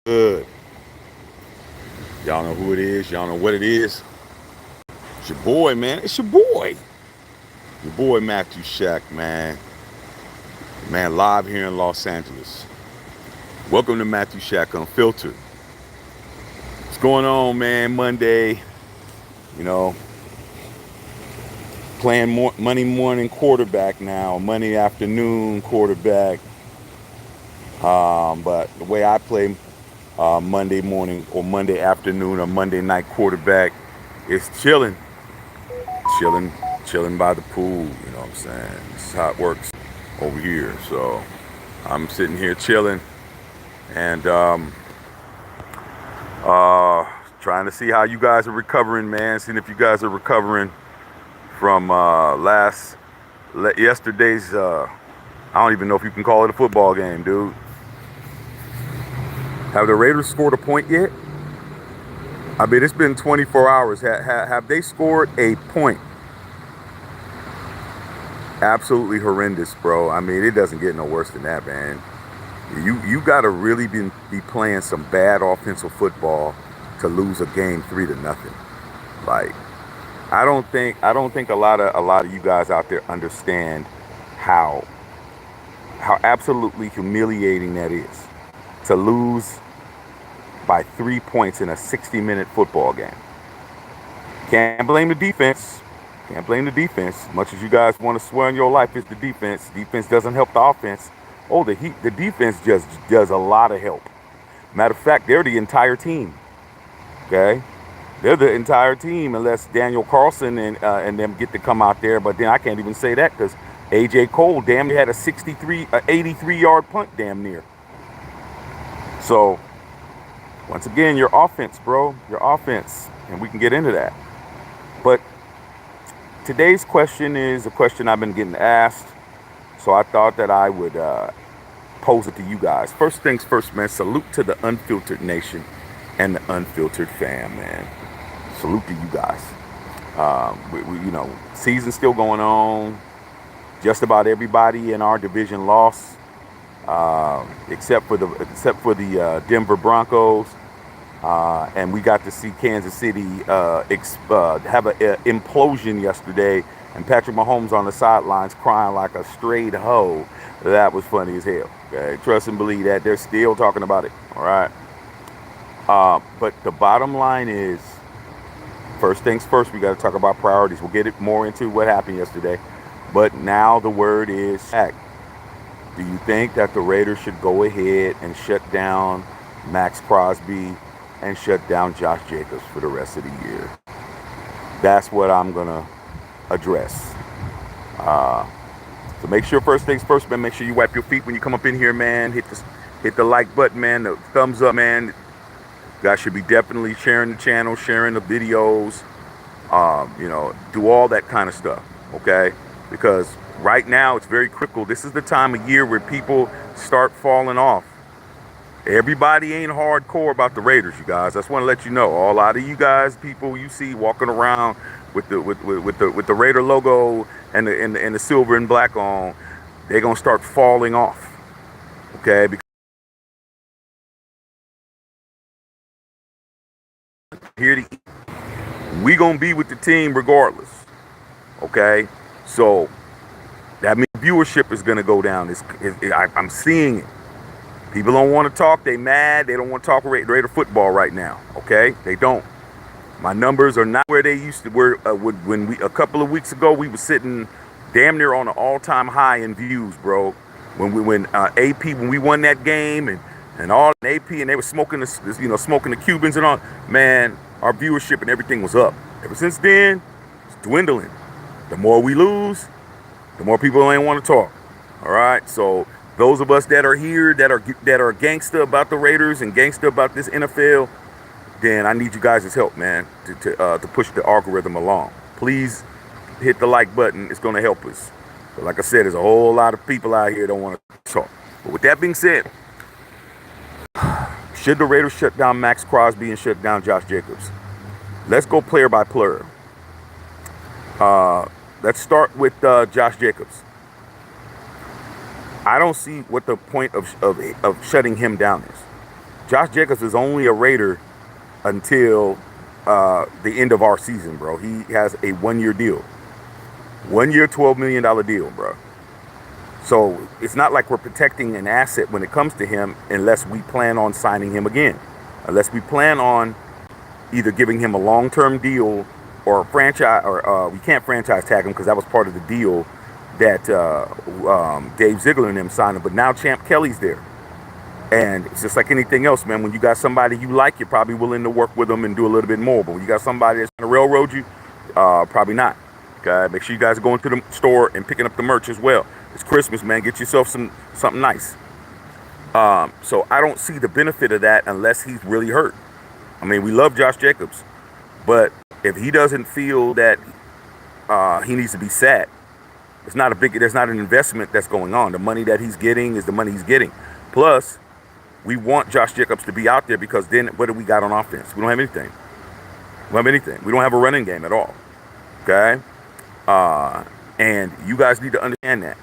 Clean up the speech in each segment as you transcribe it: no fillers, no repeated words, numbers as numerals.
Good. Y'all know who it is. Y'all know what it is. It's your boy, man. It's your boy. Your boy Matthew Shack, man. Man, live here in Los Angeles. Welcome to Matthew Shack Unfiltered. What's going on, man? Monday, you know, playing Monday morning quarterback now, Monday afternoon quarterback. But the way I play Monday morning or Monday afternoon or Monday night quarterback is chilling, chilling by the pool. You know what I'm saying? This is how it works over here. So I'm sitting here chilling and trying to see how you guys are recovering, man. Seeing if you guys are recovering from yesterday's. I don't even know if you can call it a football game, dude. Have the Raiders scored a point yet? I mean, it's been 24 hours. Have they scored a point? Absolutely horrendous, bro. I mean, it doesn't get no worse than that, man. You got to really be playing some bad offensive football to lose a game 3-0. Like, I don't think a lot of you guys out there understand how absolutely humiliating that is to lose by 3 points in a 60-minute football game. Can't blame the defense. Can't blame the defense. As much as you guys want to swear on your life, it's the defense. Defense doesn't help the offense. Oh, the defense just does a lot of help. Matter of fact, they're the entire team. Okay, they're the entire team unless Daniel Carlson and them get to come out there. But then I can't even say that because AJ Cole damn near had a 83-yard punt damn near. So once again, your offense, bro, your offense, and we can get into that. But today's question is a question I've been getting asked, so I thought that I would pose it to you guys. First things first, man, salute to the Unfiltered Nation and the Unfiltered fam, man. Salute to you guys. Season's still going on. Just about everybody in our division lost, except for the Denver Broncos. And we got to see Kansas City have an implosion yesterday, and Patrick Mahomes on the sidelines crying like a straight hoe. That was funny as hell. Okay? Trust and believe that they're still talking about it. All right. But the bottom line is, first things first, we got to talk about priorities. We'll get it more into what happened yesterday. But now the word is Shaq. Do you think that the Raiders should go ahead and shut down Maxx Crosby and shut down Josh Jacobs for the rest of the year? That's what I'm going to address. So make sure, first things first, man, make sure you wipe your feet when you come up in here, man. Hit the like button, man, the thumbs up, man. You guys should be definitely sharing the channel, sharing the videos, do all that kind of stuff, okay? Because right now it's very critical. This is the time of year where people start falling off. Everybody ain't hardcore about the Raiders, you guys. I just want to let you know. A lot of you guys, people you see walking around with the Raider logo and the silver and black on, they're gonna start falling off. Okay, because we gonna be with the team regardless. Okay, so that means viewership is gonna go down. I'm seeing it. People don't want to talk. They mad. They don't want to talk Raider football right now. Okay, they don't. My numbers are not where they used to. When a couple of weeks ago we were sitting damn near on an all-time high in views, bro. When AP when we won that game and all AP and they were smoking the Cubans and all, man, our viewership and everything was up. Ever since then, it's dwindling. The more we lose, the more people ain't want to talk. All right, so those of us that are here that are gangster about the Raiders and gangster about this NFL, then I need you guys' help, man, to push the algorithm along. Please hit the like button. It's going to help us. But like I said, there's a whole lot of people out here that don't want to talk. But with that being said, should the Raiders shut down Maxx Crosby and shut down Josh Jacobs? Let's go player by player. Let's start with Josh Jacobs. I don't see what the point of shutting him down is. Josh Jacobs is only a Raider until the end of our season, bro. He has a 1-year deal. 1-year, $12 million deal, bro. So it's not like we're protecting an asset when it comes to him unless we plan on signing him again. Unless we plan on either giving him a long-term deal or a franchise, or we can't franchise tag him because that was part of the deal that Dave Ziegler and them signed him. But now Champ Kelly's there. And it's just like anything else, man. When you got somebody you like, you're probably willing to work with them and do a little bit more. But when you got somebody that's going to railroad you, probably not. Okay, make sure you guys are going to the store and picking up the merch as well. It's Christmas, man. Get yourself something nice. So I don't see the benefit of that unless he's really hurt. I mean, we love Josh Jacobs, but if he doesn't feel that he needs to be sat, there's not an investment that's going on. The money that he's getting is the money he's getting. Plus, we want Josh Jacobs to be out there because then what do we got on offense? We don't have anything. We don't have anything. We don't have a running game at all. Okay? And you guys need to understand that.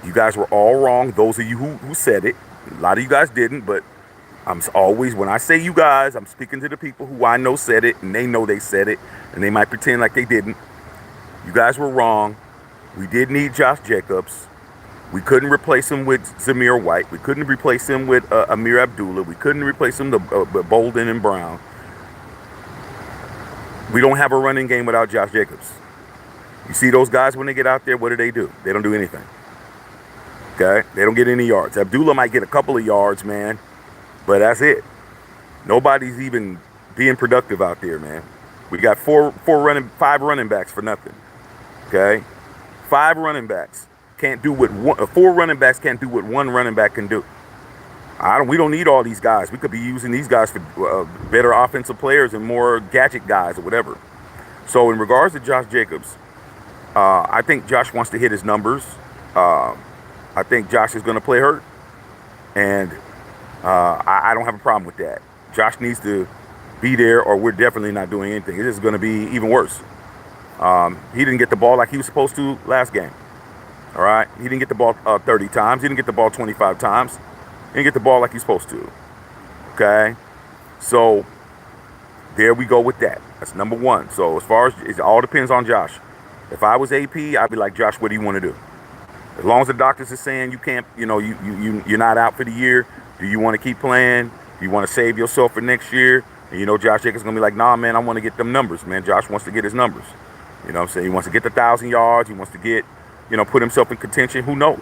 You guys were all wrong. Those of you who said it. A lot of you guys didn't, but I'm always, when I say you guys, I'm speaking to the people who I know said it, and they know they said it, and they might pretend like they didn't. You guys were wrong. We did need Josh Jacobs. We couldn't replace him with Zamir White. We couldn't replace him with Amir Abdullah. We couldn't replace him with Bolden and Brown. We don't have a running game without Josh Jacobs. You see those guys when they get out there, what do? They don't do anything. Okay? They don't get any yards. Abdullah might get a couple of yards, man, but that's it. Nobody's even being productive out there, man. We got five running backs for nothing. Okay? 5 running backs can't do what 4 running backs can't do what 1 running back can do. We don't need all these guys. We could be using these guys for better offensive players and more gadget guys or whatever. So in regards to Josh Jacobs, I think Josh wants to hit his numbers. I think Josh is going to play hurt, and I don't have a problem with that. Josh needs to be there, or we're definitely not doing anything. It is going to be even worse. He didn't get the ball like he was supposed to last game. All right? He didn't get the ball 30 times. He didn't get the ball 25 times. He didn't get the ball like he's supposed to. Okay? So there we go with that. That's number one. So as far as it all depends on Josh. If I was AP, I'd be like, Josh, what do you want to do? As long as the doctors are saying you can't, you're not out for the year, do you want to keep playing? Do you want to save yourself for next year? And Josh Jacobs is going to be like, nah, man, I want to get them numbers, man. Josh wants to get his numbers. You know what I'm saying? He wants to get the 1,000 yards. He wants to get, put himself in contention. Who knows?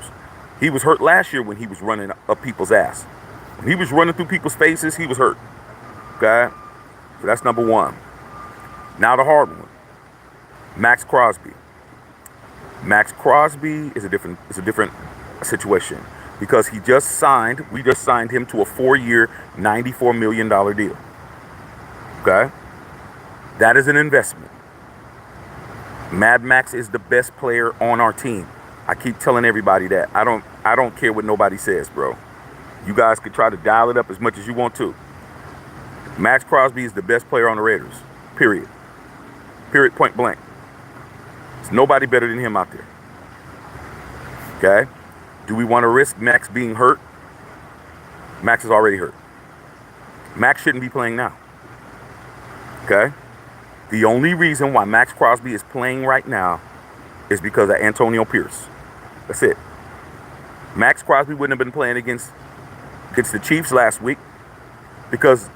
He was hurt last year when he was running up people's ass. When he was running through people's faces, he was hurt. Okay? So that's number one. Now the hard one. Maxx Crosby. Maxx Crosby is a different situation because we just signed him to a 4-year, $94 million deal. Okay? That is an investment. Mad Maxx is the best player on our team. I keep telling everybody that. I don't care what nobody says, bro. You guys could try to dial it up as much as you want to. Maxx Crosby is the best player on the Raiders. Period. Period, point blank. There's nobody better than him out there. Okay? Do we want to risk Maxx being hurt? Maxx is already hurt. Maxx shouldn't be playing now. Okay? The only reason why Maxx Crosby is playing right now is because of Antonio Pierce. That's it. Maxx Crosby wouldn't have been playing against the Chiefs last week because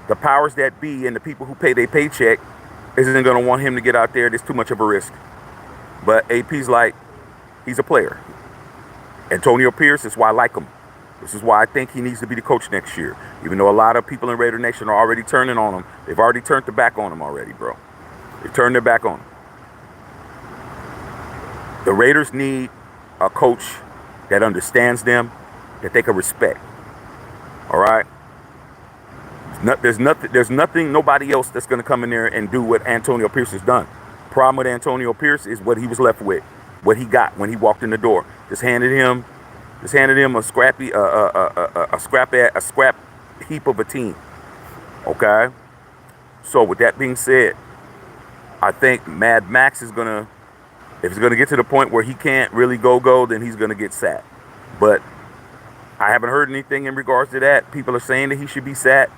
the powers that be and the people who pay their paycheck isn't going to want him to get out there. There's too much of a risk. But AP's like, he's a player. Antonio Pierce is why I like him. This is why I think he needs to be the coach next year. Even though a lot of people in Raider Nation are already turning on him. They've already turned their back on him already, bro. They turned their back on him. The Raiders need a coach that understands them, that they can respect. All right? There's nothing, nobody else that's going to come in there and do what Antonio Pierce has done. Problem with Antonio Pierce is what he was left with, what he got when he walked in the door. Just handed him a scrap heap of a team. Okay? So with that being said, I think Mad Maxx is gonna, if it's gonna get to the point where he can't really go, then he's gonna get sacked. But I haven't heard anything in regards to that. People are saying that he should be sat,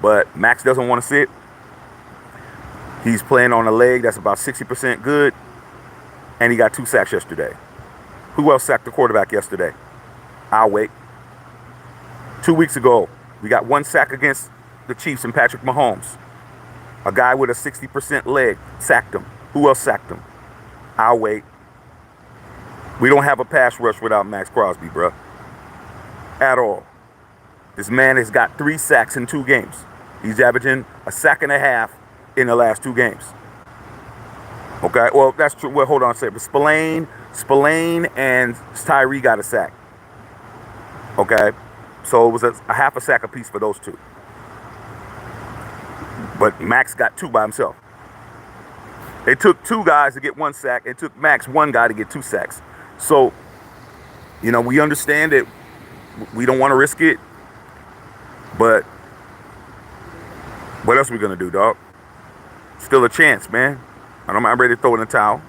but Maxx doesn't want to sit. He's playing on a leg that's about 60% good, and he got 2 sacks yesterday. Who else sacked the quarterback yesterday? I'll wait. 2 weeks ago, we got 1 sack against the Chiefs and Patrick Mahomes. A guy with a 60% leg sacked him. Who else sacked him? I'll wait. We don't have a pass rush without Maxx Crosby, bro. At all. This man has got 3 sacks in 2 games. He's averaging a sack and a half in the last 2 games. Okay, well, that's true. Well, hold on a second. Spillane and Tyree got a sack. Okay, so it was a half a sack apiece for those 2. But Maxx got 2 by himself. It took 2 guys to get 1 sack. It took Maxx 1 guy to get 2 sacks. So, we understand that we don't want to risk it. But what else are we going to do, dog? Still a chance, man. I'm ready to throw in the towel.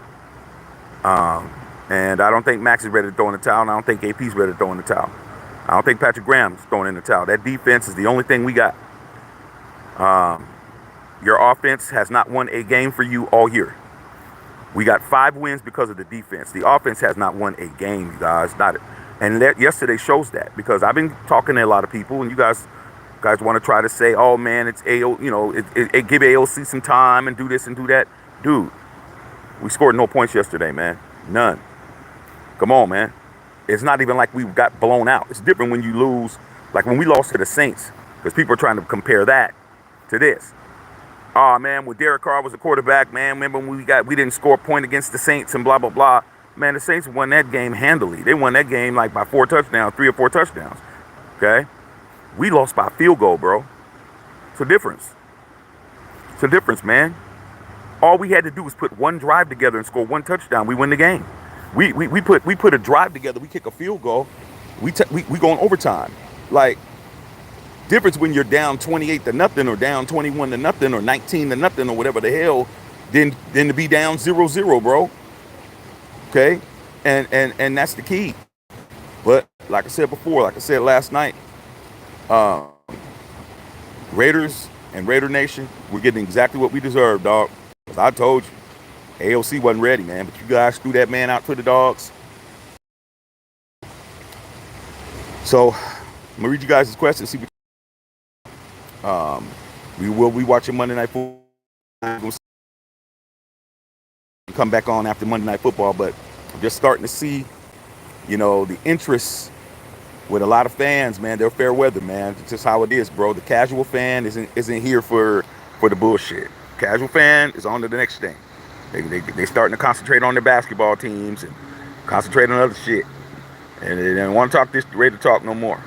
And I don't think Maxx is ready to throw in the towel. And I don't think AP's ready to throw in the towel. I don't think Patrick Graham's throwing in the towel. That defense is the only thing we got. Your offense has not won a game for you all year. We got 5 wins because of the defense. The offense has not won a game, you guys. Not it. And yesterday shows that, because I've been talking to a lot of people, and you guys want to try to say, oh man, it's AO, it give AOC some time and do this and do that. Dude, we scored no points yesterday, man. None. Come on, man. It's not even like we got blown out. It's different when you lose, like when we lost to the Saints, because people are trying to compare that to this. Oh man, when Derek Carr was the quarterback, man, remember when we didn't score a point against the Saints and blah blah blah. Man, the Saints won that game handily. They won that game like by 4 touchdowns, 3 or 4 touchdowns. Okay? We lost by a field goal, bro. It's a difference. It's a difference, man. All we had to do was put 1 drive together and score 1 touchdown. We win the game. We put a drive together. We kick a field goal. We go in overtime. Like, difference when you're down 28-0 or down 21-0 or 19-0 or whatever the hell, than to be down 0-0, bro. Okay, and that's the key. But like I said before, like I said last night, Raiders and Raider Nation, we're getting exactly what we deserve, dog. Cause I told you, AOC wasn't ready, man. But you guys threw that man out to the dogs. So I'm gonna read you guys' questions. See what we will be watching Monday Night Football. Come back on after Monday Night Football, but I'm just starting to see, the interest with a lot of fans, man. They're fair weather, man. It's just how it is, bro. The casual fan isn't here for the bullshit. Casual fan is on to the next thing. They starting to concentrate on their basketball teams and concentrate on other shit, and they don't want to talk this Raider talk no more.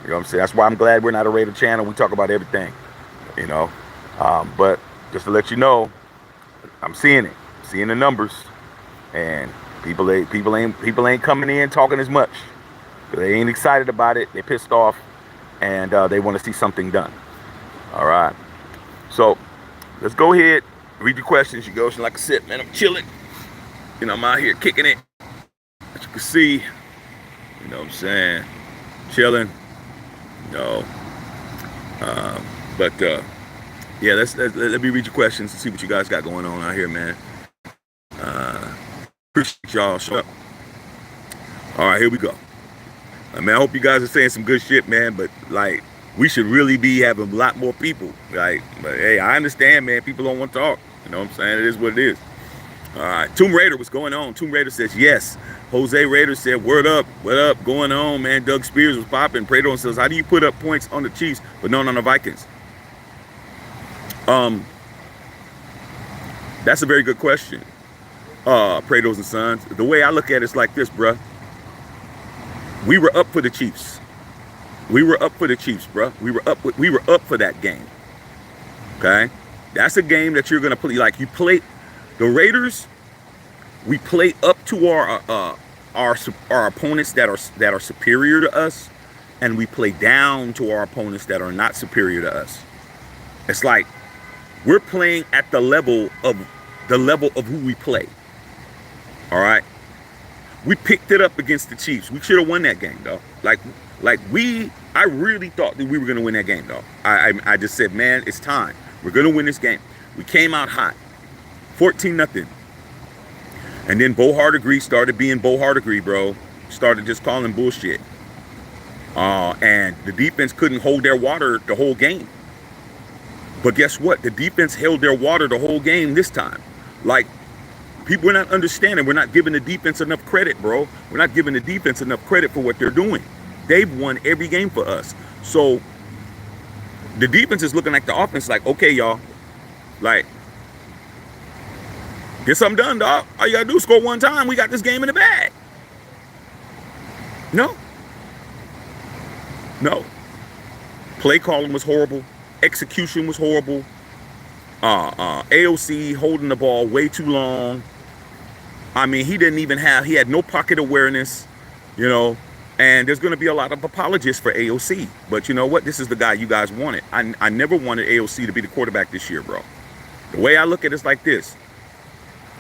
You know what I'm saying? That's why I'm glad we're not a Raider channel. We talk about everything, But just to let you know, I'm seeing it. Seeing the numbers, and people ain't coming in talking as much. They ain't excited about it. They're pissed off, and they want to see something done. All right. So let's go ahead, read your questions. You go. So like I said, man, I'm chilling. I'm out here kicking it. As you can see, you know what I'm saying, chilling. Yeah, let me read your questions and see what you guys got going on out here, man. Appreciate y'all. Shut up. All right, here we go. Man, I hope you guys are saying some good shit, man. But like, we should really be having a lot more people. Like, but hey, I understand, man. People don't want to talk. You know what I'm saying? It is what it is. All right, Tomb Raider, what's going on? Tomb Raider says yes. Jose Raider said, word up, what up, going on, man? Doug Spears was popping. Prado says, how do you put up points on the Chiefs but not on the Vikings? That's a very good question. Prados and Sons. The way I look at it's like this, bruh. We were up for the Chiefs. We were up for the Chiefs, bruh. We were up for that game. Okay? That's a game that you're gonna play. Like, you play the Raiders, we play up to our opponents that are superior to us, and we play down to our opponents that are not superior to us. It's like we're playing at the level of who we play. All right, we picked it up against the Chiefs. We should have won that game, though. Like, Like I really thought that we were gonna win that game, though. I just said, man, it's time. We're gonna win this game. We came out hot, 14-0, and then Bo Hardegree started being Bo Hardegree, bro. Started just calling bullshit, and the defense couldn't hold their water the whole game. But guess what? The defense held their water the whole game this time. Like, people are not understanding. We're not giving the defense enough credit, bro. We're not giving the defense enough credit for what they're doing. They've won every game for us. So the defense is looking like the offense, like, okay, y'all, like, get something done, dog. All you gotta do is score one time. We got this game in the bag. No. Play calling was horrible. Execution was horrible. AOC holding the ball way too long. I mean, he had no pocket awareness, you know, and there's going to be a lot of apologists for AOC. But you know what? This is the guy you guys wanted. I never wanted AOC to be the quarterback this year, bro. The way I look at it is like this.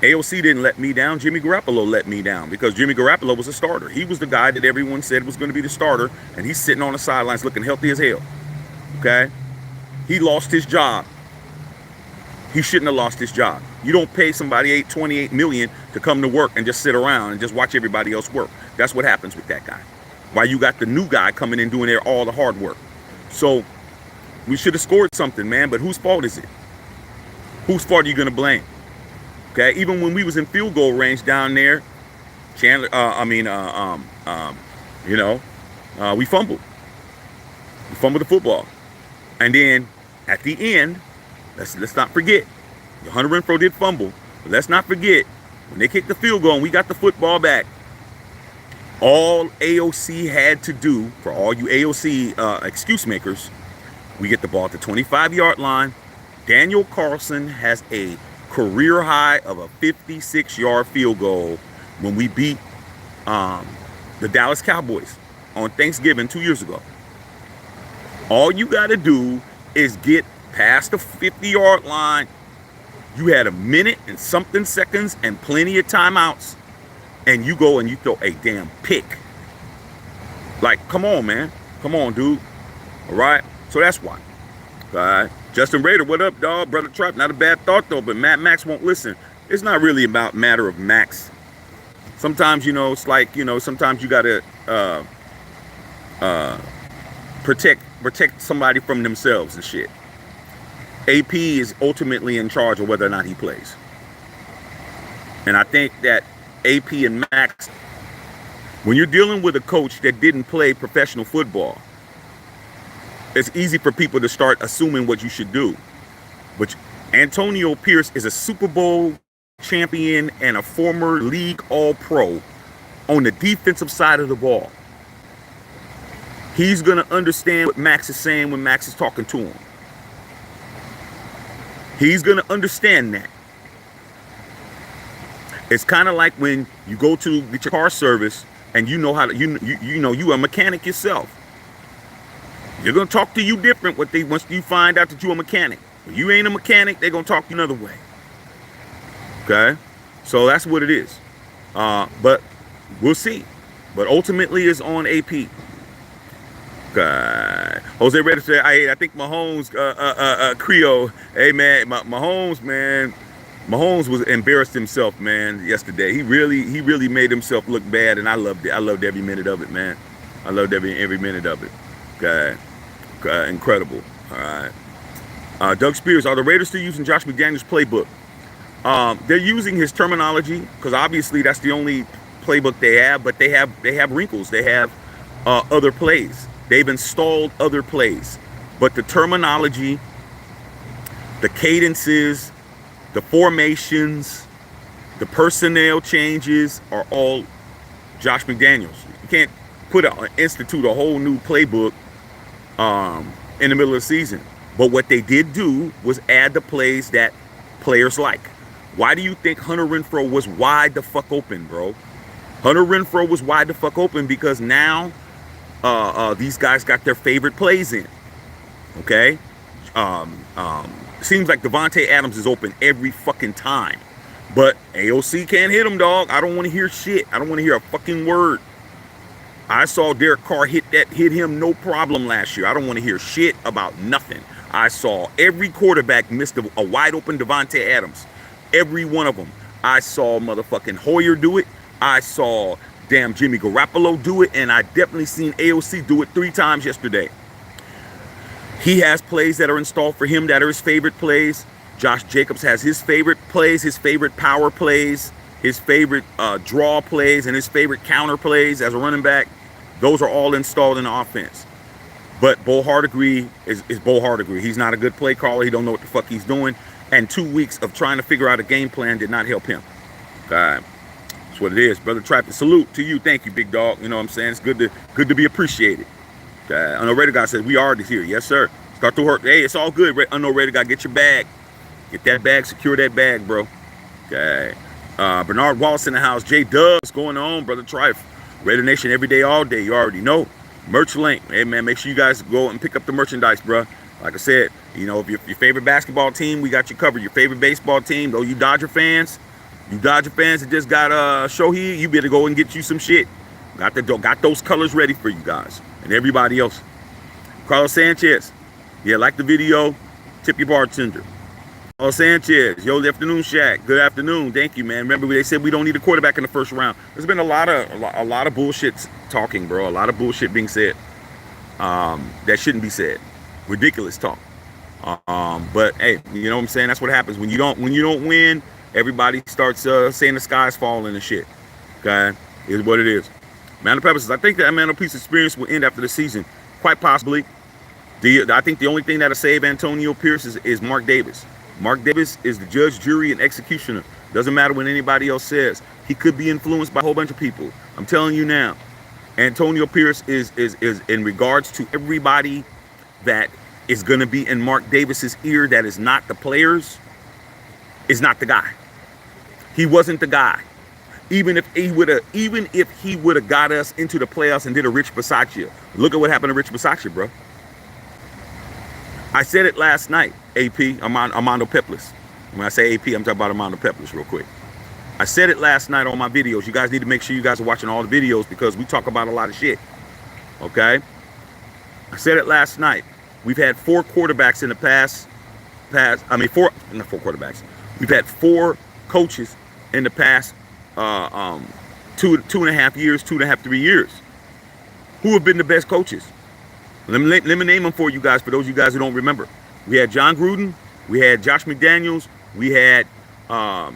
AOC didn't let me down. Jimmy Garoppolo let me down, because Jimmy Garoppolo was a starter. He was the guy that everyone said was going to be the starter, and he's sitting on the sidelines looking healthy as hell. Okay? He lost his job. He shouldn't have lost his job. You don't pay somebody $28 million to come to work and just sit around and just watch everybody else work. That's what happens with that guy. Why you got the new guy coming in doing all the hard work. So we should have scored something, man. But whose fault is it? Whose fault are you going to blame? Okay, even when we was in field goal range down there, Chandler, we fumbled. We fumbled the football. And then at the end, let's not forget, Hunter Renfrow did fumble, but let's not forget, when they kicked the field goal and we got the football back, all AOC had to do, for all you AOC excuse makers, we get the ball at the 25-yard line. Daniel Carlson has a career high of a 56-yard field goal when we beat the Dallas Cowboys on Thanksgiving 2 years ago. All you got to do is get past the 50-yard line. You had a minute and something seconds and plenty of timeouts, and you go and you throw a damn pick. Like, come on, man. Come on, dude. All right? So that's why. All right? Justin Rader, what up, dog? Brother Trap, not a bad thought, though, but Maxx won't listen. It's not really about matter of Maxx. Sometimes, you know, it's like, you know, sometimes you got to protect somebody from themselves and shit. AP is ultimately in charge of whether or not he plays. And I think that AP and Maxx, when you're dealing with a coach that didn't play professional football, it's easy for people to start assuming what you should do. But Antonio Pierce is a Super Bowl champion and a former league All-Pro on the defensive side of the ball. He's going to understand what Maxx is saying when Maxx is talking to him. He's going to understand that. It's kind of like when you go to get your car service and you know how to, you know, you a mechanic yourself. They're going to talk to you different once you find out that you're a mechanic. If you ain't a mechanic, they're going to talk to you another way. Okay? So that's what it is. But we'll see. But ultimately, it's on AP. Okay. Jose Reyes said, I think Mahomes, Creole. Hey, man, Mahomes, man. Mahomes was embarrassed himself, man, yesterday. He really made himself look bad, and I loved it. I loved every minute of it, man. I loved every minute of it. Okay. Incredible. All right. Doug Spears, are the Raiders still using Josh McDaniels' playbook? They're using his terminology because obviously that's the only playbook they have, but they have wrinkles. They have other plays. They've installed other plays, but the terminology, the cadences, the formations, the personnel changes are all Josh McDaniels. You can't institute a whole new playbook in the middle of the season. But what they did do was add the plays that players like. Why do you think Hunter Renfrow was wide the fuck open, bro? Hunter Renfrow was wide the fuck open because now these guys got their favorite plays in. Okay? Seems like Devontae Adams is open every fucking time. But AOC can't hit him, dog. I don't want to hear shit. I don't want to hear a fucking word. I saw Derek Carr hit him no problem last year. I don't want to hear shit about nothing. I saw every quarterback missed a wide open Devontae Adams. Every one of them. I saw motherfucking Hoyer do it. I saw damn Jimmy Garoppolo do it. And I definitely seen AOC do it 3 times yesterday. He has plays that are installed for him that are his favorite plays. Josh Jacobs has his favorite plays, his favorite power plays, his favorite draw plays, and his favorite counter plays as a running back. Those are all installed in the offense. But Bo Hardegree is Bo Hardegree. He's not a good play caller. He don't know what the fuck he's doing. And 2 weeks of trying to figure out a game plan did not help him. That's what it is. Brother Trappin, salute to you. Thank you, big dog. You know what I'm saying? It's good to be appreciated. Unknown Raider guy says, we are here. Yes, sir. Start to work. Hey, it's all good. Unknown Raider guy, get your bag. Get that bag. Secure that bag, bro. Okay. Bernard Wallace in the house. J Dub, what's going on, Brother Trife? Raider Nation every day, all day. You already know. Merch link. Hey, man, make sure you guys go and pick up the merchandise, bro. Like I said, you know, if your favorite basketball team, we got you covered. Your favorite baseball team, though, you Dodger fans that just got Shohei, you better go and get you some shit. Got those colors ready for you guys and everybody else. Carlos Sanchez, yeah, like the video. Tip your bartender. Carlos Sanchez, yo, good afternoon, Shaq. Good afternoon. Thank you, man. Remember, they said we don't need a quarterback in the first round. There's been a lot of bullshit talking, bro. A lot of bullshit being said that shouldn't be said. Ridiculous talk. But hey, you know what I'm saying? That's what happens when you don't win. Everybody starts saying the sky's falling and shit. Okay, is what it is. Mando Pepper says, I think that Mando Peace experience will end after the season. Quite possibly. I think the only thing that'll save Antonio Pierce is Mark Davis. Mark Davis is the judge, jury, and executioner. Doesn't matter what anybody else says. He could be influenced by a whole bunch of people. I'm telling you now. Antonio Pierce is in regards to everybody that is going to be in Mark Davis's ear that is not the players, is not the guy. He wasn't the guy. Even if he would have got us into the playoffs and did a Rich Bisaccia. Look at what happened to Rich Bisaccia, bro. I said it last night, AP, Armando Peplis. When I say AP, I'm talking about Armando Peplis real quick. I said it last night on my videos. You guys need to make sure you guys are watching all the videos because we talk about a lot of shit. Okay? I said it last night. We've had 4 quarterbacks in the past. Not 4 quarterbacks. We've had 4 coaches in the past 2.5 years, 3 years. Who have been the best coaches? Let me name them for you guys, for those of you guys who don't remember. We had John Gruden, we had Josh McDaniels, we had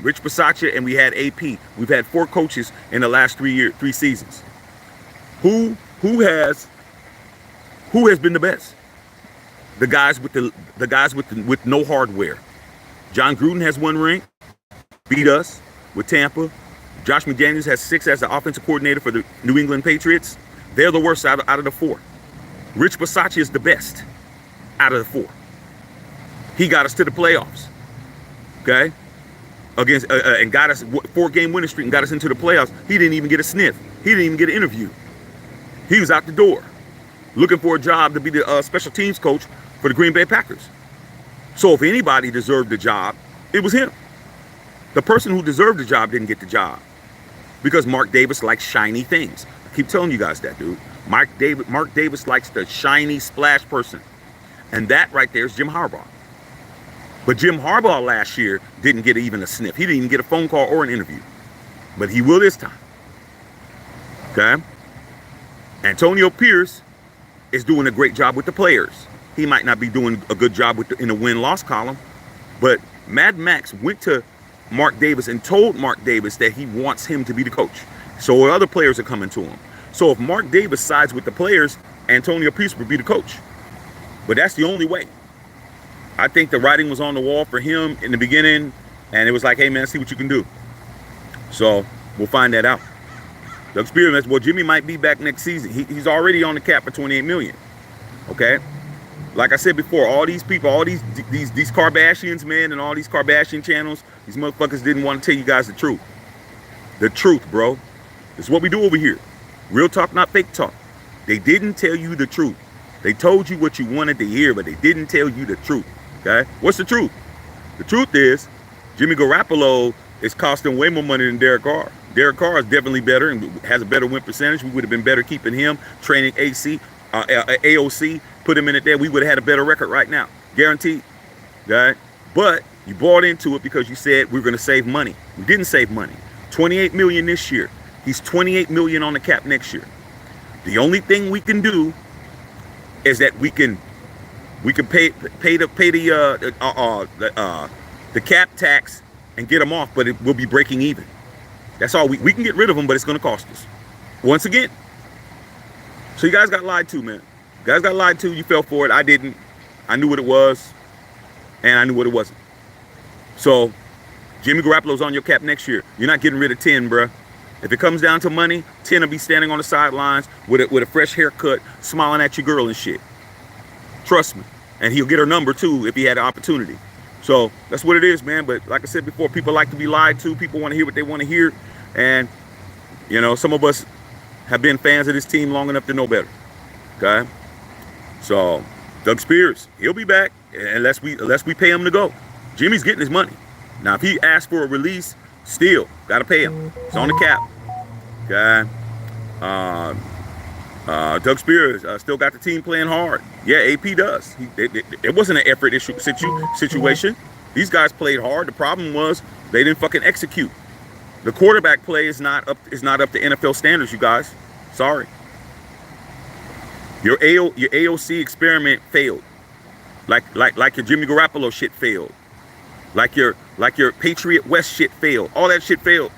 Rich Bisaccia, and we had AP. We've had 4 coaches in the last 3 seasons. Who has been the best? The guys with no hardware. John Gruden has 1 ring, beat us with Tampa. Josh McDaniels has 6 as the offensive coordinator for the New England Patriots. They're the worst out of the 4. Rich Bisaccia is the best out of the 4. He got us to the playoffs, okay? Against and got us 4-game winning streak and got us into the playoffs. He didn't even get a sniff. He didn't even get an interview. He was out the door, looking for a job to be the special teams coach for the Green Bay Packers. So if anybody deserved the job, it was him. The person who deserved the job didn't get the job because Mark Davis likes shiny things. I keep telling you guys that, dude. Mark Davis likes the shiny splash person. And that right there is Jim Harbaugh. But Jim Harbaugh last year didn't get even a sniff. He didn't even get a phone call or an interview. But he will this time. Okay? Antonio Pierce is doing a great job with the players. He might not be doing a good job in the win-loss column. But Mad Max went to Mark Davis and told Mark Davis that he wants him to be the coach. So other players are coming to him. So if Mark Davis sides with the players, Antonio Pierce would be the coach. But that's the only way. I think the writing was on the wall for him in the beginning, and it was like, hey, man, see what you can do. So we'll find that out. The experiment, well, Jimmy might be back next season. He's already on the cap for $28 million. Okay? Like I said before, all these people, all these Kardashians, man, and all these Kardashian channels, these motherfuckers didn't want to tell you guys the truth. The truth, bro. This is what we do over here. Real talk, not fake talk. They didn't tell you the truth. They told you what you wanted to hear, but they didn't tell you the truth. Okay? What's the truth? The truth is Jimmy Garoppolo is costing way more money than Derek Carr. Derek Carr is definitely better and has a better win percentage. We would have been better keeping him, training AOC, put him in it there. We would have had a better record right now, guaranteed. Right? But you bought into it because you said we were going to save money. We didn't save money. 28 million this year. He's 28 million on the cap next year. The only thing we can do is that we can pay the cap tax and get them off, but it will be breaking even. That's all. We can get rid of them, but it's going to cost us. Once again. So you guys got lied to, man. You guys got lied to. You fell for it. I didn't. I knew what it was, and I knew what it wasn't. So Jimmy Garoppolo's on your cap next year. You're not getting rid of 10, bruh. If it comes down to money, 10 will be standing on the sidelines with a fresh haircut, smiling at your girl and shit. Trust me. And he'll get her number, too, if he had the opportunity. So that's what it is, man. But like I said before, people like to be lied to. People want to hear what they want to hear. And, you know, some of us have been fans of this team long enough to know better. Okay? So, Doug Spears, he'll be back unless we pay him to go. Jimmy's getting his money. Now, if he asks for a release, still, got to pay him. It's on the cap. Okay? Doug Spears still got the team playing hard. Yeah, AP does. It wasn't an effort issue situation. These guys played hard. The problem was they didn't fucking execute. The quarterback play is not up to NFL standards, you guys. Sorry. Your AOC experiment failed. Like your Jimmy Garoppolo shit failed. Like your Patriot West shit failed. All that shit failed.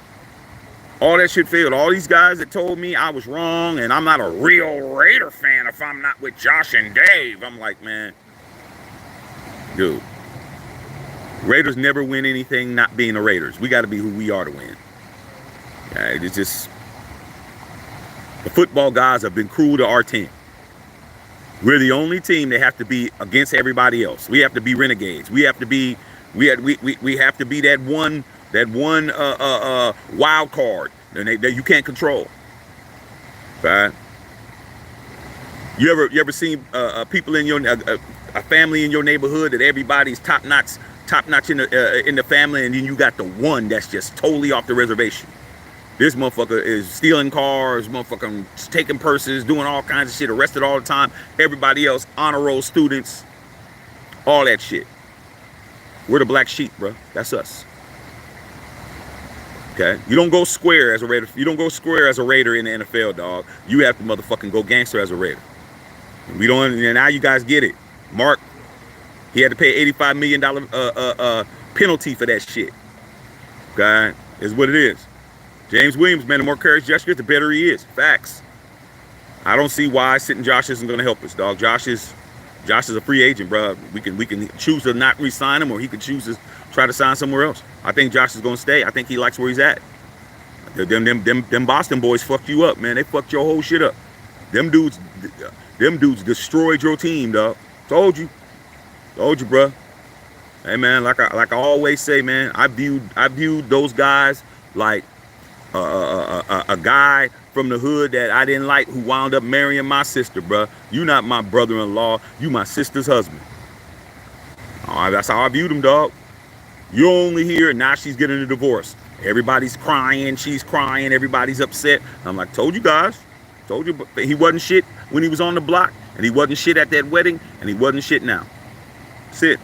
All that shit failed. All these guys that told me I was wrong and I'm not a real Raider fan if I'm not with Josh and Dave. I'm like, man, dude, Raiders never win anything not being the Raiders. We got to be who we are to win. Yeah, it's just, the football guys have been cruel to our team. We're the only team that have to be against everybody else. We have to be renegades. We have to be that one wild card that you can't control. Right? You ever seen people in your a family in your neighborhood that everybody's top notch in the family, and then you got the one that's just totally off the reservation. This motherfucker is stealing cars, motherfucking taking purses, doing all kinds of shit, arrested all the time. Everybody else, honor roll students, all that shit. We're the black sheep, bro. That's us. Okay? You don't go square as a Raider. You don't go square as a Raider in the NFL, dog. You have to motherfucking go gangster as a Raider. And we don't. And now you guys get it. Mark, he had to pay $85 million penalty for that shit. Okay? Is what it is. James Williams, man, the more courage Josh gets, the better he is. Facts. I don't see why sitting Josh isn't going to help us, dog. Josh is a free agent, bro. We can choose to not re-sign him, or he could choose to try to sign somewhere else. I think Josh is going to stay. I think he likes where he's at. Them Boston boys fucked you up, man. They fucked your whole shit up. Them dudes destroyed your team, dog. Told you, bro. Hey, man, like I always say, man, I viewed those guys like a guy from the hood that I didn't like who wound up marrying my sister, bro. You not my brother-in-law. You my sister's husband. That's how I viewed him, dog. You're only here, and now she's getting a divorce. Everybody's crying. She's crying. Everybody's upset. I'm like, told you guys. Told you. But he wasn't shit when he was on the block, and he wasn't shit at that wedding, and he wasn't shit now. That's it.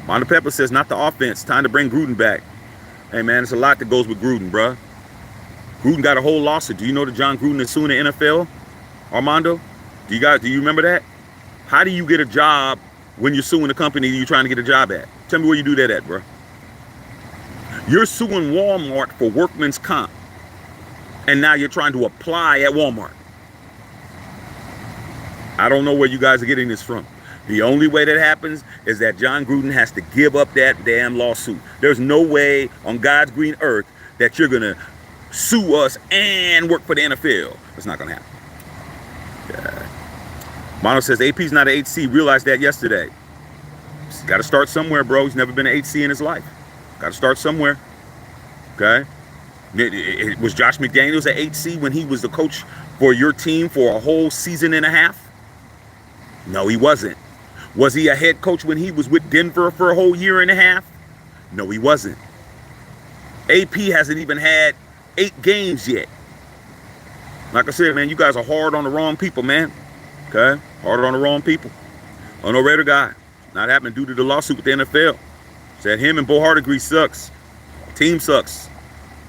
Monta Pepper says, not the offense. Time to bring Gruden back. Hey, man, it's a lot that goes with Gruden, bro. Gruden got a whole lawsuit. Do you know that John Gruden is suing the NFL? Armando? Do you remember that? How do you get a job when you're suing the company you're trying to get a job at? Tell me where you do that at, bro. You're suing Walmart for workman's comp. And now you're trying to apply at Walmart. I don't know where you guys are getting this from. The only way that happens is that John Gruden has to give up that damn lawsuit. There's no way on God's green earth that you're going to sue us and work for the NFL. It's not going to happen. Yeah. Mono says, AP's not an HC. Realized that yesterday. He's got to start somewhere, bro. He's never been an HC in his life. Got to start somewhere. Okay? Was Josh McDaniels an HC when he was the coach for your team for a whole season and a half? No, he wasn't. Was he a head coach when he was with Denver for a whole year and a half? No, he wasn't. AP hasn't even had 8 games yet. Like I said, man, you guys are hard on the wrong people, man. Okay? Hard on the wrong people. Oh, no Raider guy. Not happening due to the lawsuit with the NFL. Said him and Bo Hardegree sucks. Team sucks.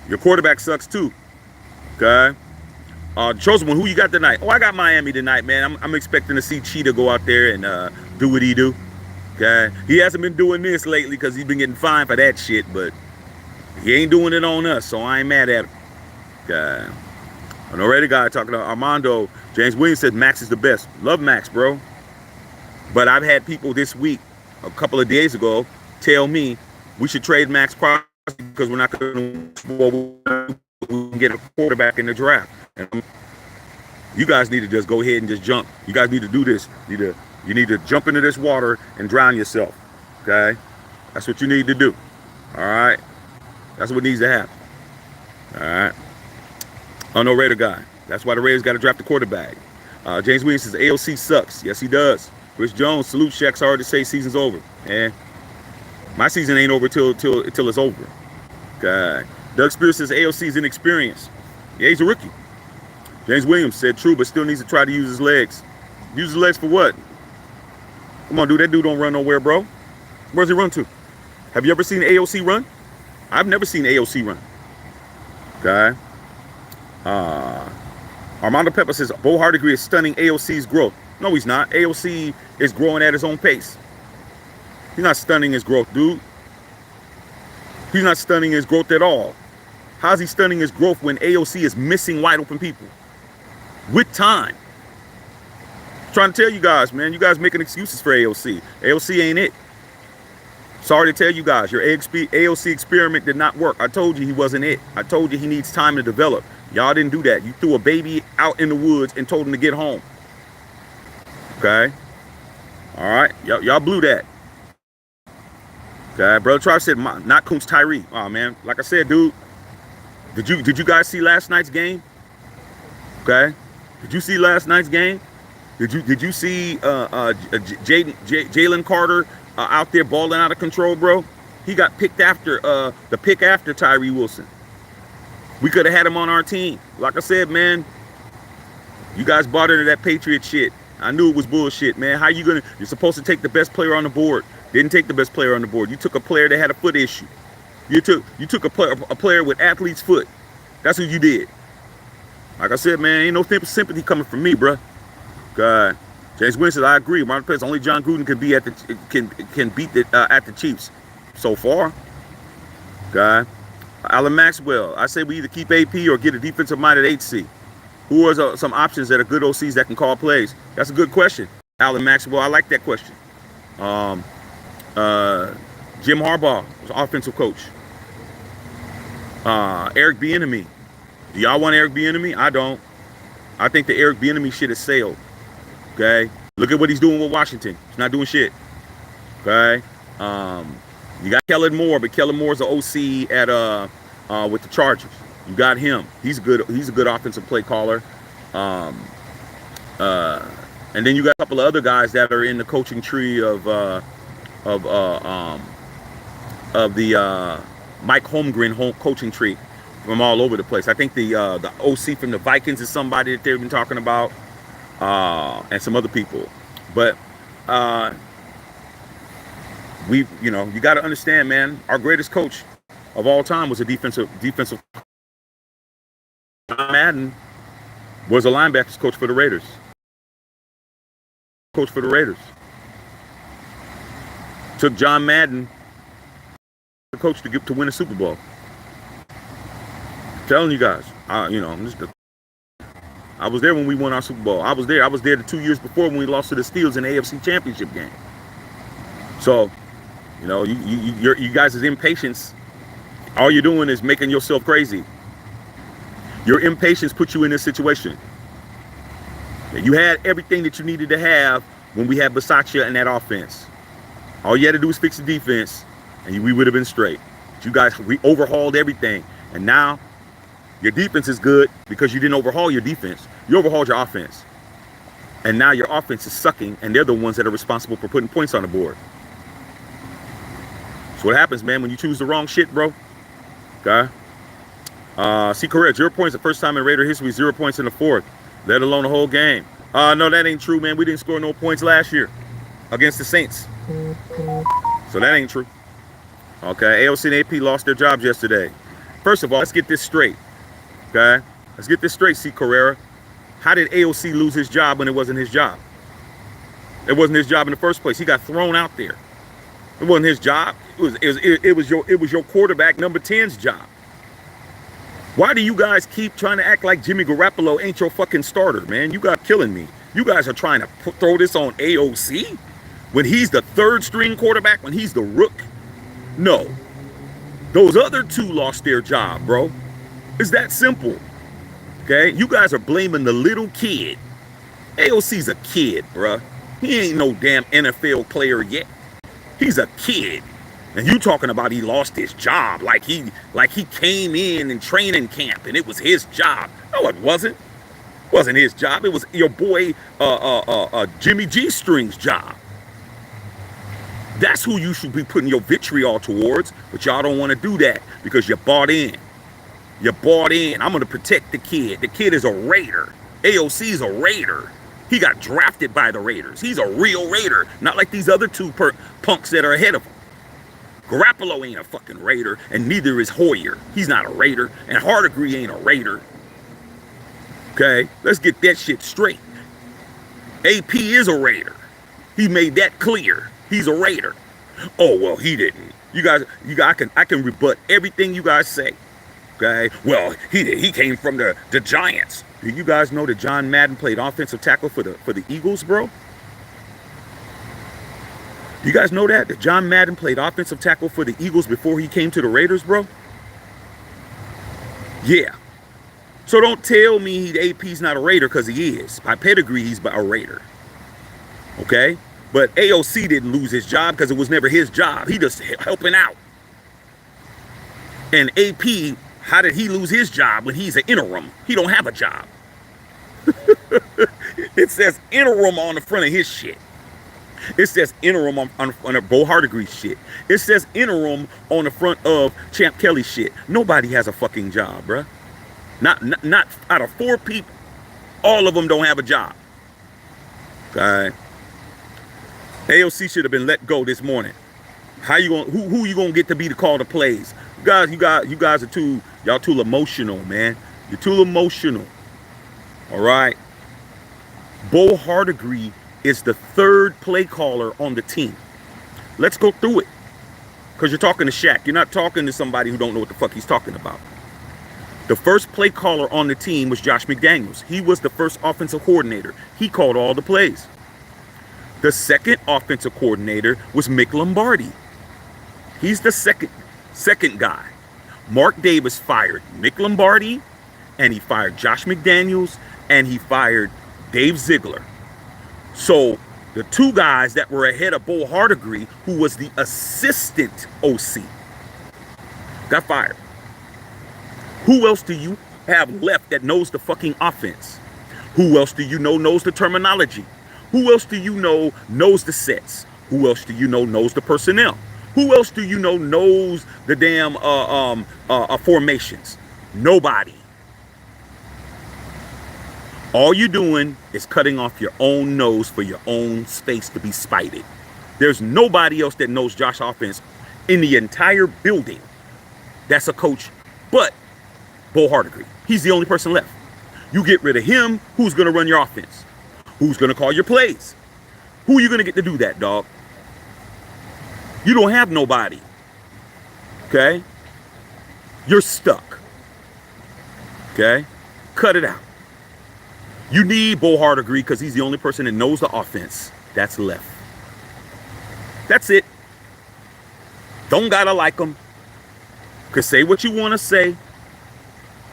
Your quarterback sucks too. Okay? Chosen one, who you got tonight? Oh, I got Miami tonight, man. I'm expecting to see Cheetah go out there and do what he do. Okay? He hasn't been doing this lately because he's been getting fined for that shit, but he ain't doing it on us, so I ain't mad at him. Okay? An already guy talking to Armando. James Williams said Maxx is the best. Love Maxx, bro. But I've had people this week, a couple of days ago, tell me we should trade Maxx Crosby because we're not going to get a quarterback in the draft. And you guys need to just go ahead and just jump. You guys need to do this. You need to jump into this water and drown yourself. Okay? That's what you need to do. All right? That's what needs to happen. All right? Oh, no Raider guy. That's why the Raiders got to draft the quarterback. James Williams says AOC sucks. Yes, he does. Chris Jones, salute Shaq's hard to say season's over. Eh? My season ain't over till it's over. Okay. Doug Spears says AOC's inexperienced. Yeah, he's a rookie. James Williams said true, but still needs to try to use his legs. Use his legs for what? Come on, dude. That dude don't run nowhere, bro. Where's he run to? Have you ever seen AOC run? I've never seen AOC run. Okay. Armando Pepper says Bo Hardegree is stunning AOC's growth. No, he's not. AOC is growing at his own pace. He's not stunning his growth, dude. He's not stunning his growth at all. How's he stunning his growth when AOC is missing wide open people? With time. I'm trying to tell you guys, man. You guys making excuses for AOC. AOC ain't it. Sorry to tell you guys, your AOC experiment did not work. I told you he wasn't it. I told you he needs time to develop. Y'all didn't do that. You threw a baby out in the woods and told him to get home. Okay? All right? Y'all blew that. Okay? Brother Travis said, not Coons Tyree. Oh, man. Like I said, dude, did you guys see last night's game? Okay? Did you see last night's game? Did you see Jalen Carter out there balling out of control, bro? He got picked after the pick after Tyree Wilson. We could have had him on our team. Like I said, man, you guys bought into that Patriot shit. I knew it was bullshit, man. How you gonna? You're supposed to take the best player on the board. Didn't take the best player on the board. You took a player that had a foot issue. You took a player with athlete's foot. That's what you did. Like I said, man, ain't no sympathy coming from me, bruh. God. James Williams says, I agree. Ron Pez, only John Gruden can be at the Chiefs so far. God. Alan Maxwell, I say we either keep AP or get a defensive-minded HC. Who are some options that are good OCs that can call plays? That's a good question, Alan Maxwell. I like that question. Jim Harbaugh was offensive coach. Eric Bieniemy. Do y'all want Eric Bieniemy? I don't. I think the Eric Bieniemy shit has sailed. Okay? Look at what he's doing with Washington. He's not doing shit. Okay? You got Kellen Moore, but Kellen Moore's the OC at with the Chargers. You got him. He's a good offensive play caller. And then you got a couple of other guys that are in the coaching tree of the Mike Holmgren coaching tree from all over the place. I think the OC from the Vikings is somebody that they've been talking about, and some other people. But you got to understand, man. Our greatest coach of all time was a defensive. John Madden was a linebackers coach for the Raiders. Took John Madden, the coach, to win a Super Bowl. I'm telling you guys, I was there when we won our Super Bowl. I was there the 2 years before when we lost to the Steelers in the AFC Championship game. So, you guys' impatience, all you're doing is making yourself crazy. Your impatience put you in this situation. You had everything that you needed to have when we had Bisaccia and that offense. All you had to do was fix the defense, and we would have been straight. But you guys, we overhauled everything, and now your defense is good because you didn't overhaul your defense. You overhauled your offense, and now your offense is sucking, and they're the ones that are responsible for putting points on the board. That's what happens, man, when you choose the wrong shit, bro. Okay? See, Correa, 0 points the first time in Raider history, 0 points in the fourth, let alone the whole game. No, that ain't true, man. We didn't score no points last year against the Saints. So that ain't true. Okay, AOC and AP lost their jobs yesterday. First of all, let's get this straight. Okay, let's get this straight, C. Carrera. How did AOC lose his job when it wasn't his job? It wasn't his job in the first place. He got thrown out there. It wasn't his job. It was your quarterback number 10's job. Why do you guys keep trying to act like Jimmy Garoppolo ain't your fucking starter, man? You got killing me. You guys are trying to throw this on AOC when he's the third string quarterback, when he's the rook. No. Those other two lost their job, bro. It's that simple. Okay? You guys are blaming the little kid. AOC's a kid, bruh. He ain't no damn NFL player yet. He's a kid. And you talking about he lost his job like he came in training camp and it was his job. No, it wasn't. It wasn't his job. It was your boy Jimmy G String's job. That's who you should be putting your vitriol towards, but y'all don't want to do that because you bought in. You bought in. I'm going to protect the kid. The kid is a Raider. AOC's a Raider. He got drafted by the Raiders. He's a real Raider, not like these other two punks that are ahead of him. Garoppolo ain't a fucking Raider, and neither is Hoyer. He's not a Raider, and Hardegree ain't a Raider. Okay, let's get that shit straight. AP is a Raider. He made that clear. He's a Raider. Oh well, he didn't. You guys, I can rebut everything you guys say. Okay, well he came from the Giants. Do you guys know that John Madden played offensive tackle for the Eagles, bro? You guys know that John Madden played offensive tackle for the Eagles before he came to the Raiders, bro? Yeah. So don't tell me AP's not a Raider, because he is. By pedigree, he's a Raider. Okay? But AOC didn't lose his job because it was never his job. He just helping out. And AP, how did he lose his job when he's an interim? He don't have a job. It says interim on the front of his shit. It says interim on a Bo Hardegree shit. It says interim on the front of Champ Kelly shit. Nobody has a fucking job, bruh. Not out of 4 people, all of them don't have a job. Okay. AOC should have been let go this morning. How you gonna who you gonna get to be to call the plays? You guys are too emotional, man. You're too emotional. All right. Bo Hardegree is the 3rd play caller on the team. Let's go through it. Because you're talking to Shaq. You're not talking to somebody who don't know what the fuck he's talking about. The first play caller on the team was Josh McDaniels. He was the first offensive coordinator. He called all the plays. The second offensive coordinator was Mick Lombardi. He's the second guy. Mark Davis fired Mick Lombardi, and he fired Josh McDaniels, and he fired Dave Ziegler. So the 2 guys that were ahead of Bo Hardegree, who was the assistant OC, got fired. Who else do you have left that knows the fucking offense? Who else do you know knows the terminology? Who else do you know knows the sets? Who else do you know knows the personnel? Who else do you know knows the damn formations? Nobody. All you're doing is cutting off your own nose for your own space to be spited. There's nobody else that knows Josh offense in the entire building that's a coach but Bo Hardegree. He's the only person left. You get rid of him, who's going to run your offense? Who's going to call your plays? Who are you going to get to do that, dog? You don't have nobody. Okay? You're stuck. Okay? Cut it out. You need Bo Hardegree because he's the only person that knows the offense that's left. That's it. Don't gotta like him. Could say what you want to say,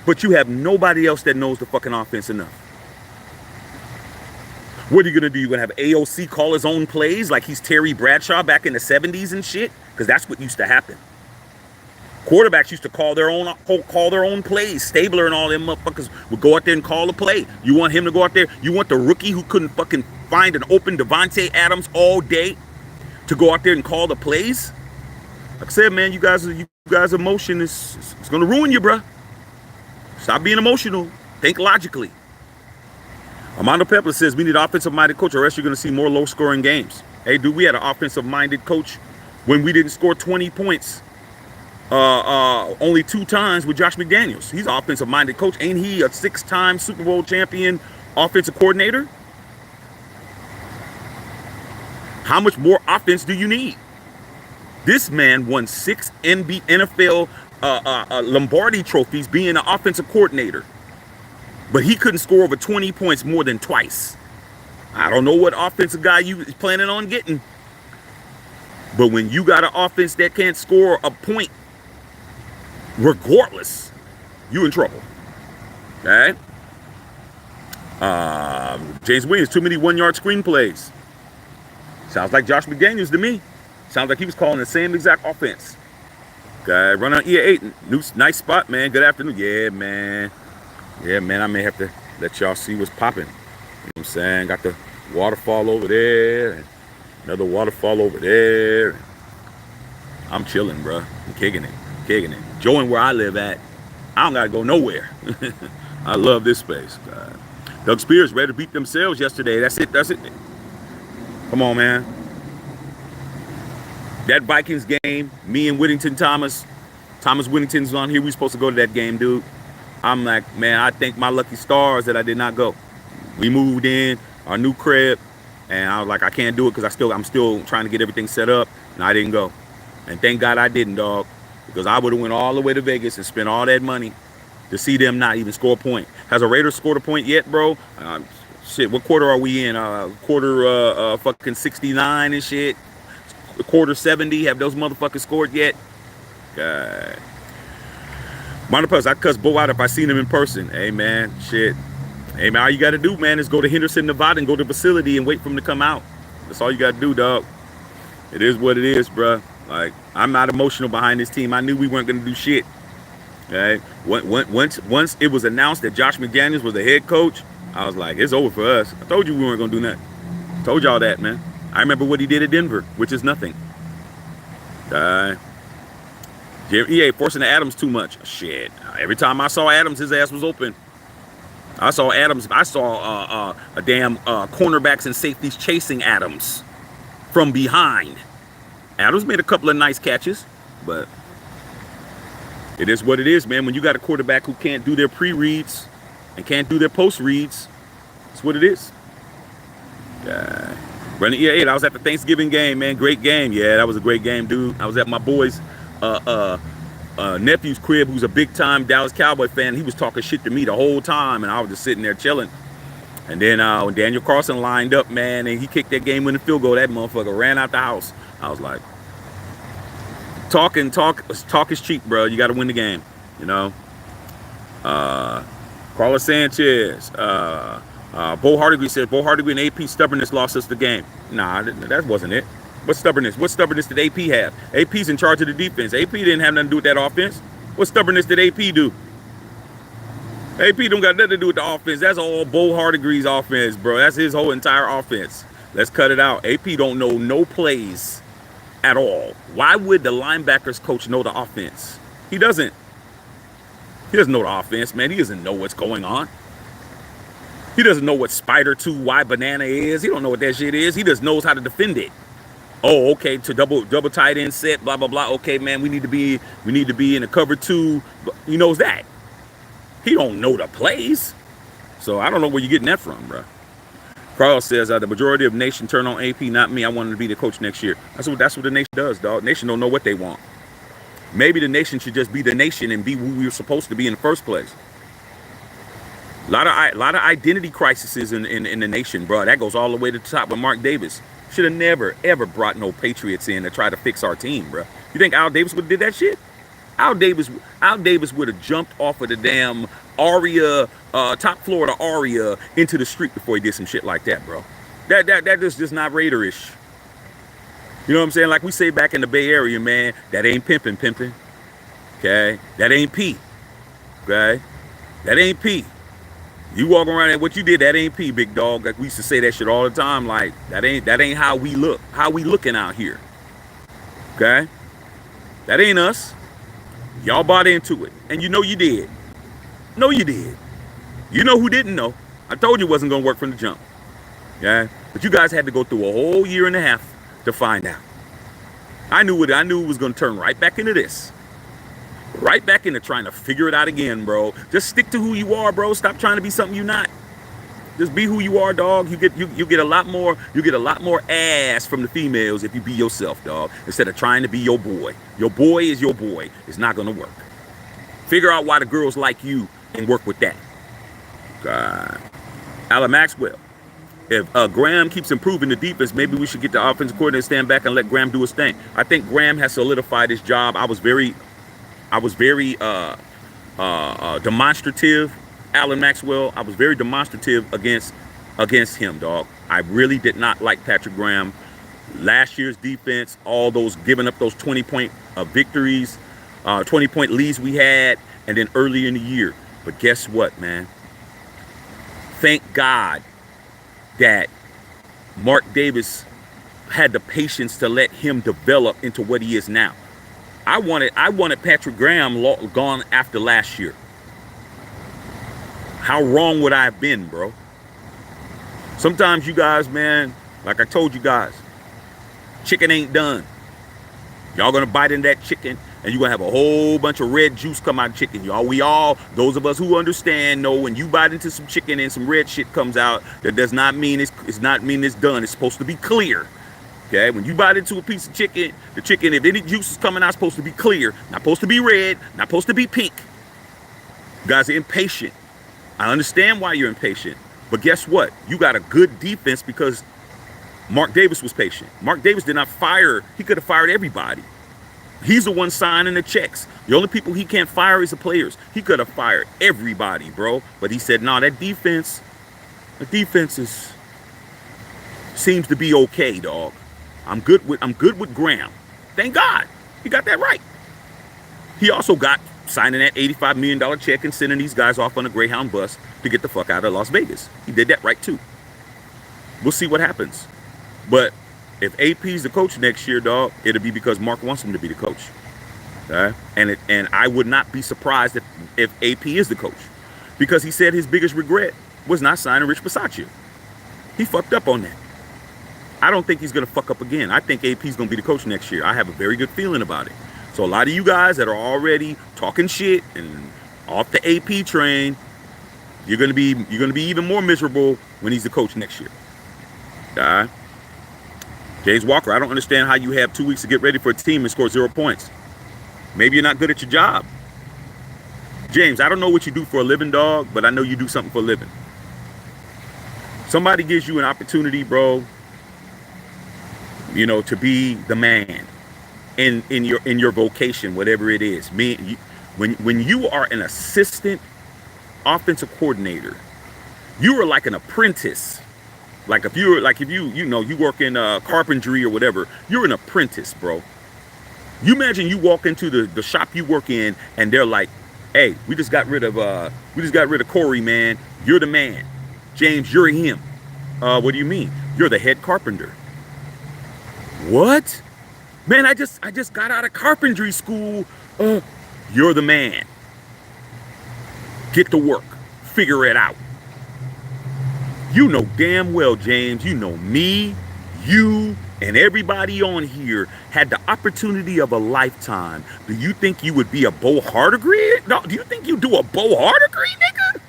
but you have nobody else that knows the fucking offense enough. What are you gonna do? You gonna have AOC call his own plays like he's Terry Bradshaw back in the 70s and shit? Because that's what used to happen. Quarterbacks used to call their own plays. Stabler and all them motherfuckers would go out there and call a play. You want him to go out there? You want the rookie who couldn't fucking find an open Devontae Adams all day to go out there and call the plays? Like I said, man, you guys' emotion is gonna ruin you, bruh. Stop being emotional. Think logically. Armando Pepper says we need an offensive-minded coach, or else you're going to see more low-scoring games. Hey, dude, we had an offensive-minded coach when we didn't score 20 points only 2 times with Josh McDaniels. He's an offensive-minded coach. Ain't he a 6-time Super Bowl champion offensive coordinator? How much more offense do you need? This man won 6 NFL Lombardi trophies being an offensive coordinator. But he couldn't score over 20 points more than twice. I don't know what offensive guy you is planning on getting. But when you got an offense that can't score a point, regardless, you in trouble. Okay? James Williams, too many 1-yard screenplays. Sounds like Josh McDaniels to me. Sounds like he was calling the same exact offense. Okay, run on EA8. Nice spot, man. Good afternoon. Yeah, man. Yeah, man, I may have to let y'all see what's popping. You know what I'm saying? Got the waterfall over there. And another waterfall over there. I'm chilling, bro. I'm kicking it. Enjoying where I live at. I don't got to go nowhere. I love this space. Doug Spears ready to beat themselves yesterday. That's it. Come on, man. That Vikings game, me and Thomas Whittington's on here. We supposed to go to that game, dude. I'm like, man, I thank my lucky stars that I did not go. We moved in our new crib, and I was like, I can't do it because I'm still trying to get everything set up, and I didn't go. And thank God I didn't, dog, because I would have went all the way to Vegas and spent all that money to see them not even score a point. Has a Raiders scored a point yet, bro? Shit, what quarter are we in? Quarter fucking 69 and shit. Quarter 70. Have those motherfuckers scored yet? God. Monopus, I cuss Bo out if I seen him in person. Hey, man, shit. Hey, man, all you got to do, man, is go to Henderson, Nevada and go to the facility and wait for him to come out. That's all you got to do, dog. It is what it is, bro. Like, I'm not emotional behind this team. I knew we weren't going to do shit. Okay? Once it was announced that Josh McDaniels was the head coach, I was like, it's over for us. I told you we weren't going to do nothing. Told y'all that, man. I remember what he did at Denver, which is nothing. EA forcing the Adams too much. Shit. Every time I saw Adams, his ass was open. I saw Adams. I saw a damn cornerbacks and safeties chasing Adams from behind. Adams made a couple of nice catches, but it is what it is, man. When you got a quarterback who can't do their pre-reads and can't do their post-reads, that's what it is. Running EA8. I was at the Thanksgiving game, man. Great game. Yeah, that was a great game, dude. I was at my boy's nephew's crib, who's a big-time Dallas Cowboy fan. He was talking shit to me the whole time, and I was just sitting there chilling. And then when Daniel Carlson lined up, man, and he kicked that game-winning field goal, that motherfucker ran out the house. I was like, talk is cheap, bro. You got to win the game, you know. Carlos Sanchez, Bo Hardigree says, Bo Hardigree and AP stubbornness lost us the game. Nah, that wasn't it. What stubbornness? What stubbornness did AP have? AP's in charge of the defense. AP didn't have nothing to do with that offense. What stubbornness did AP do? AP don't got nothing to do with the offense. That's all Bo Hardigree's offense, bro. That's his whole entire offense. Let's cut it out. AP don't know no plays at all. Why would the linebackers coach know the offense? He doesn't. He doesn't know the offense, man. He doesn't know what's going on. He doesn't know what Spider 2 Y banana is. He don't know what that shit is. He just knows how to defend it. Oh, okay, to double tight end set, blah blah blah. Okay, man, we need to be in a cover 2. He knows that. He don't know the plays. So I don't know where you're getting that from, bro. Carl says the majority of nation turn on AP, not me. I want him to be the coach next year. That's what the nation does, dog. Nation don't know what they want. Maybe the nation should just be the nation and be who we were supposed to be in the first place. A lot of identity crises in the nation, bro. That goes all the way to the top with Mark Davis. Should have never, ever brought no Patriots in to try to fix our team, bro. You think Al Davis would have did that shit? Al Davis would have jumped off of the damn Aria, top floor of the Aria into the street before he did some shit like that, bro. That is just not Raiderish. You know what I'm saying? Like we say back in the Bay Area, man, that ain't pimping. Okay? That ain't P. Okay? That ain't P. You walk around and what you did, that ain't P, big dog. Like we used to say that shit all the time. Like that ain't how we look. How we looking out here. Okay? That ain't us. Y'all bought into it. And you know you did. No, you did. You know who didn't know. I told you it wasn't going to work from the jump. Yeah. But you guys had to go through a whole year and a half to find out. I knew it was going to turn right back into this. Right back into trying to figure it out again, bro. Just stick to who you are, bro. Stop trying to be something you're not. Just be who you are, dog. You get a lot more ass from the females if you be yourself, dog. Instead of trying to be your boy. Your boy is your boy. It's not gonna work. Figure out why the girls like you and work with that. God. Alan Maxwell. If Graham keeps improving the defense, maybe we should get the offensive coordinator to stand back and let Graham do his thing. I think Graham has solidified his job. I was very demonstrative. Alan Maxwell, I was very demonstrative against him, dog. I really did not like Patrick Graham. Last year's defense, all those giving up those 20-point victories, 20-point leads we had, and then early in the year. But guess what, man? Thank God that Mark Davis had the patience to let him develop into what he is now. I wanted Patrick Graham gone after last year. How wrong would I have been, bro? Sometimes you guys, man, like I told you guys, chicken ain't done. Y'all gonna bite into that chicken and you're gonna have a whole bunch of red juice come out of chicken. Y'all, those of us who understand know when you bite into some chicken and some red shit comes out, that does not mean it's done. It's supposed to be clear. Okay, when you bite into a piece of chicken, the chicken, if any juice is coming out, it's supposed to be clear, not supposed to be red, not supposed to be pink. You guys are impatient. I understand why you're impatient, but guess what? You got a good defense because Mark Davis was patient. Mark Davis did not fire. He could have fired everybody. He's the one signing the checks. The only people he can't fire is the players. He could have fired everybody, bro. But he said, no, that defense seems to be okay, dog. I'm good with Graham. Thank God. He got that right. He also got signing that $85 million check and sending these guys off on a Greyhound bus to get the fuck out of Las Vegas. He did that right too. We'll see what happens. But if AP's the coach next year, dog, it'll be because Mark wants him to be the coach. Okay? And I would not be surprised if AP is the coach. Because he said his biggest regret was not signing Rich Bisaccia. He fucked up on that. I don't think he's going to fuck up again. I think AP's going to be the coach next year. I have a very good feeling about it. So a lot of you guys that are already talking shit and off the AP train, you're gonna be even more miserable when he's the coach next year. Alright? James Walker, I don't understand how you have 2 weeks to get ready for a team and score 0 points. Maybe you're not good at your job. James, I don't know what you do for a living, dog, but I know you do something for a living. Somebody gives you an opportunity, bro, to be the man in your vocation, whatever it is. When you are an assistant offensive coordinator, you are like an apprentice. Like if you work in carpentry or whatever, you're an apprentice, bro. You imagine you walk into the shop you work in and they're like, hey, we just got rid of Corey, man. You're the man. James, you're him. What do you mean? You're the head carpenter. What? Man, I just got out of carpentry school. You're the man. Get to work. Figure it out. You know damn well, James, you know me, you, and everybody on here had the opportunity of a lifetime. Do you think you would be a Bo Hardegree? No, do you think you do a Bo Hardegree, nigga?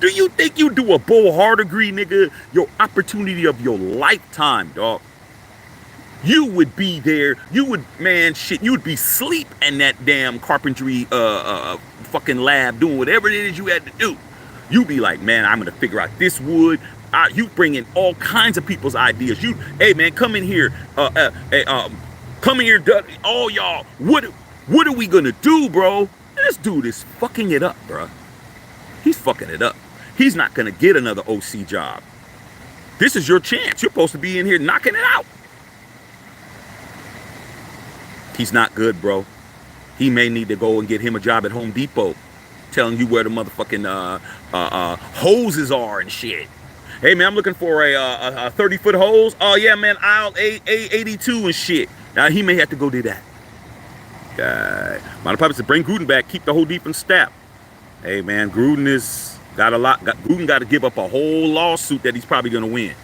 Do you think you do a Bo Hardegree, nigga? Your opportunity of your lifetime, dog. You would be there. You would be asleep in that damn carpentry fucking lab doing whatever it is you had to do. You'd be like, man, I'm gonna figure out this wood. You bring in all kinds of people's ideas. Hey man, come in here. Come in here, all y'all. What are we gonna do, bro? This dude is fucking it up, bro. He's fucking it up. He's not gonna get another OC job. This is your chance. You're supposed to be in here knocking it out. He's not good, bro. He may need to go and get him a job at Home Depot, telling you where the motherfucking hoses are and shit. Hey man, I'm looking for a 30-foot hose. Oh yeah, man, aisle 82 and shit. Now he may have to go do that. Model Papa said, bring Gruden back, keep the whole defense staff. Hey man, Gruden is got a lot. Gruden got to give up a whole lawsuit that he's probably going to win.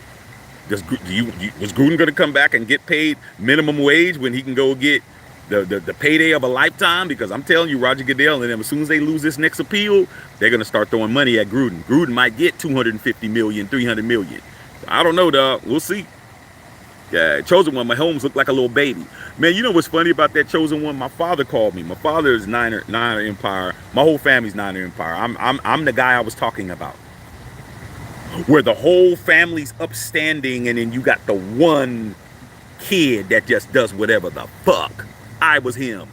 Was Gruden going to come back and get paid minimum wage when he can go get the payday of a lifetime? Because I'm telling you, Roger Goodell and them, as soon as they lose this next appeal, they're going to start throwing money at Gruden. Gruden might get 250 million, 300 million. I don't know, dog. We'll see. Yeah, Chosen One, Mahomes looked like a little baby. Man, you know what's funny about that Chosen One? My father called me. My father is Niner Empire. My whole family's Niner Empire. I'm the guy I was talking about. Where the whole family's upstanding and then you got the one kid that just does whatever the fuck. I was him.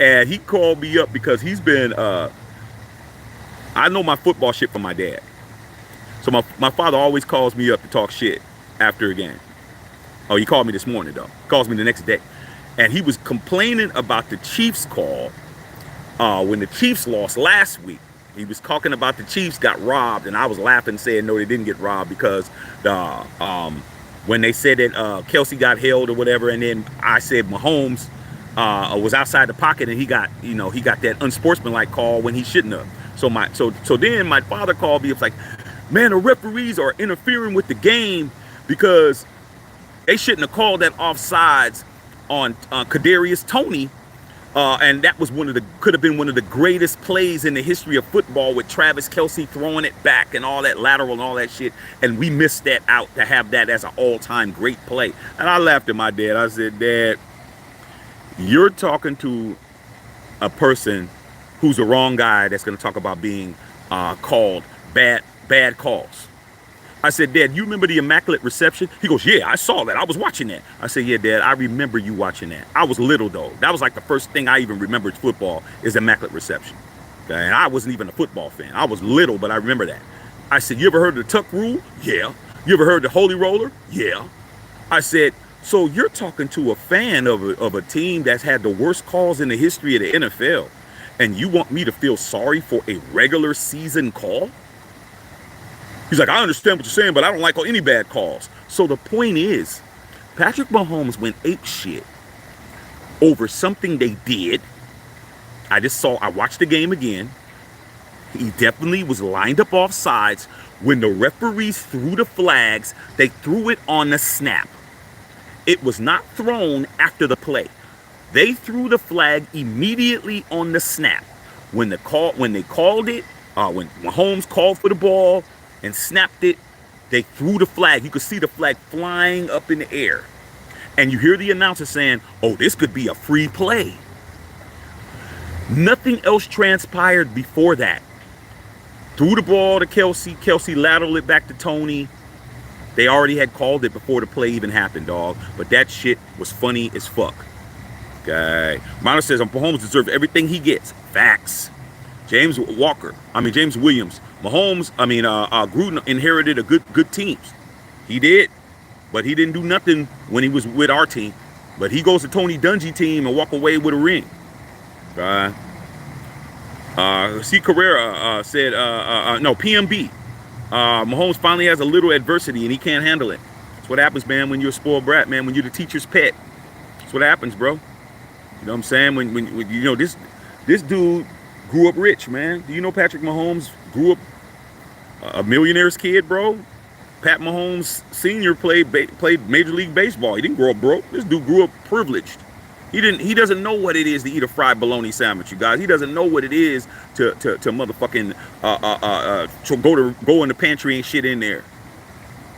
And he called me up because he's been, I know my football shit from my dad. So my father always calls me up to talk shit after a game. Oh, he called me this morning though. Calls me the next day. And he was complaining about the Chiefs call when the Chiefs lost last week. He was talking about the Chiefs got robbed, and I was laughing saying no, they didn't get robbed because when they said that Kelsey got held or whatever, and then I said Mahomes was outside the pocket and he got that unsportsmanlike call when he shouldn't have. So then my father called me. It was like, man, the referees are interfering with the game because they shouldn't have called that offsides on Kadarius Toney. And that was could have been one of the greatest plays in the history of football with Travis Kelce throwing it back and all that lateral and all that shit. And we missed that out to have that as an all-time great play. And I laughed at my dad. I said, Dad, you're talking to a person who's the wrong guy that's going to talk about being called bad calls. I said, Dad, you remember the Immaculate Reception? He goes, yeah, I saw that. I was watching that. I said, yeah, Dad, I remember you watching that. I was little, though. That was like the first thing I even remembered football is Immaculate Reception. Okay? And I wasn't even a football fan. I was little, but I remember that. I said, you ever heard of the tuck rule? Yeah. You ever heard of the holy roller? Yeah. I said, so you're talking to a fan of a team that's had the worst calls in the history of the NFL, and you want me to feel sorry for a regular season call? He's like, I understand what you're saying, but I don't like any bad calls. So the point is, Patrick Mahomes went ape shit over something they did. I watched the game again. He definitely was lined up off sides. When the referees threw the flags, they threw it on the snap. It was not thrown after the play. They threw the flag immediately on the snap. When they called it, when Mahomes called for the ball and snapped it, they threw the flag. You could see the flag flying up in the air. And you hear the announcer saying, oh, this could be a free play. Nothing else transpired before that. Threw the ball to Kelsey. Kelsey lateraled it back to Toney. They already had called it before the play even happened, dog. But that shit was funny as fuck. Okay. Miner says, Mahomes deserves everything he gets. Facts. James Williams. Gruden inherited a good teams. He did, but he didn't do nothing when he was with our team. But he goes to Tony Dungy team and walk away with a ring. C. Carrera said, no, PMB. Mahomes finally has a little adversity and he can't handle it. That's what happens, man, when you're a spoiled brat, man, when you're the teacher's pet. That's what happens, bro. You know what I'm saying? When you know, this dude grew up rich, man. Do you know Patrick Mahomes grew up a millionaire's kid, bro? Pat Mahomes Sr. played Major League Baseball. He didn't grow up broke. This dude grew up privileged. He doesn't know what it is to eat a fried bologna sandwich, you guys. He doesn't know what it is to motherfucking to go in the pantry and shit in there.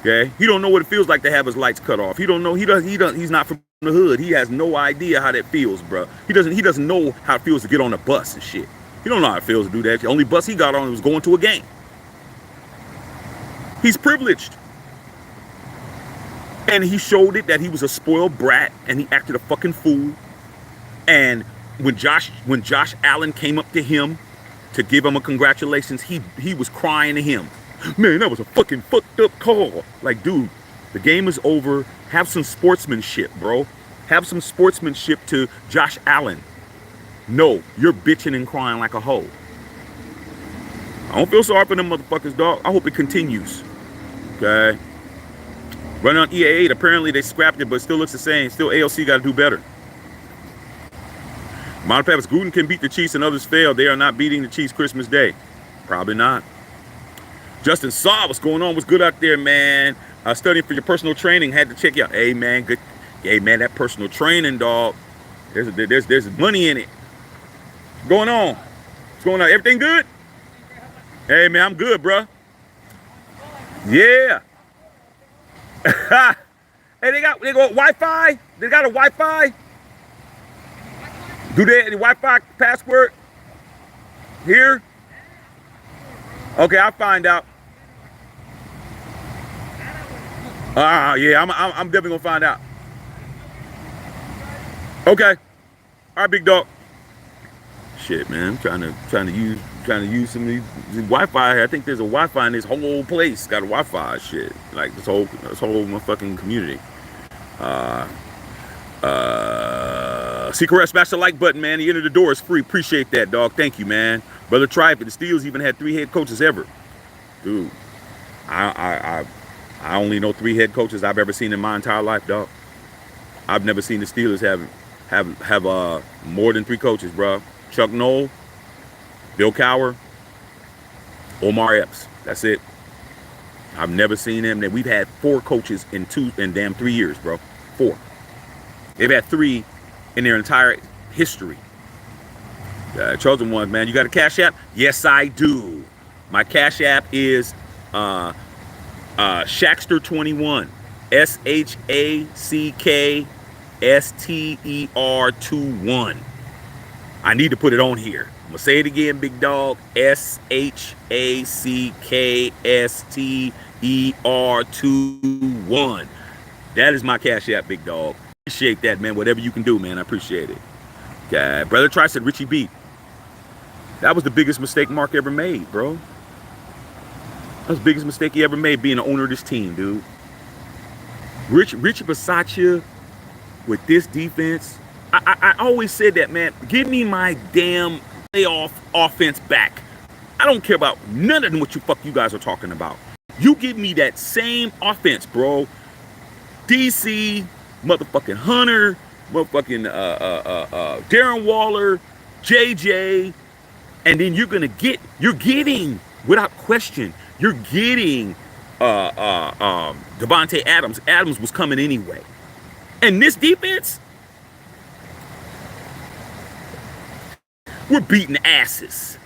Okay? He don't know what it feels like to have his lights cut off. He don't know. He's not from the hood. He has no idea how that feels, bro. He doesn't know how it feels to get on a bus and shit. He don't know how it feels to do that. The only bus he got on was going to a game. He's privileged. And he showed it that he was a spoiled brat and he acted a fucking fool. And when Josh Allen came up to him to give him a congratulations, he was crying to him. Man, that was a fucking fucked up call. Like, dude, the game is over. Have some sportsmanship, bro. Have some sportsmanship to Josh Allen. No, you're bitching and crying like a hoe. I don't feel sorry for them motherfuckers, dog. I hope it continues. Okay? Running on EA8, apparently they scrapped it, but it still looks the same. Still, ALC got to do better. Mount Pappas, Gruden can beat the Chiefs and others fail. They are not beating the Chiefs Christmas Day. Probably not. Justin Saw, what's going on? What's good out there, man? Studying for your personal training. Had to check you out. Hey, man, good. Hey, man, that personal training, dog. There's money in it. What's going on? What's going on? Everything good? Hey, man, I'm good, bro. Yeah. Hey, they got Wi-Fi? They got a Wi-Fi? Do they have the Wi-Fi password? Here? Okay, I'll find out. Yeah, I'm definitely gonna find out. Okay. All right, big dog. Shit, man, I'm trying to use some of these Wi-Fi. I think there's a Wi-Fi in this whole place. Got a Wi-Fi shit. Like this whole motherfucking community. Secret Rep, smash the like button, man. The end of the door is free. Appreciate that, dog. Thank you, man. Brother Trife, the Steelers even had 3 head coaches ever. Dude, I only know 3 head coaches I've ever seen in my entire life, dog. I've never seen the Steelers have more than 3 coaches, bro. Chuck Noll, Bill Cowher, Omar Epps. That's it. I've never seen them. We've had 4 coaches in 3 years, bro. 4. They've had 3 in their entire history. Chosen ones, man. You got a Cash App? Yes, I do. My Cash App is Shackster21. SHACKSTER21. I need to put it on here. I'm gonna say it again, big dog. SHACKSTER21. That is my Cash App, big dog. Appreciate that, man. Whatever you can do, man. I appreciate it. Okay. Brother Tri said Richie beat. That was the biggest mistake Mark ever made, bro. That was the biggest mistake he ever made, being the owner of this team, dude. Richie Bisaccia with this defense. I always said that, man. Give me my damn playoff offense back. I don't care about none of what you guys are talking about. You give me that same offense, bro. DC, motherfucking Hunter, motherfucking Darren Waller, JJ, and then you're getting, without question, you're getting Devontae Adams. Adams was coming anyway. And this defense, we're beating asses.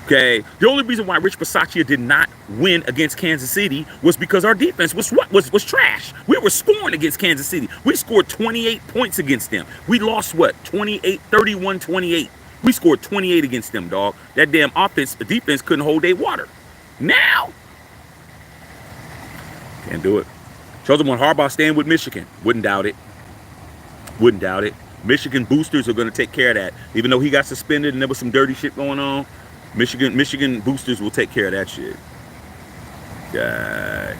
Okay, the only reason why Rich Bisaccia did not win against Kansas City was because our defense was trash. We were scoring against Kansas City. We scored 28 points against them. We lost what? 31-28. We scored 28 against them, dog. That damn the defense couldn't hold their water. Now, can't do it. Chosen one, Harbaugh staying with Michigan. Wouldn't doubt it. Wouldn't doubt it. Michigan boosters are going to take care of that. Even though he got suspended and there was some dirty shit going on, Michigan boosters will take care of that shit. Yeah.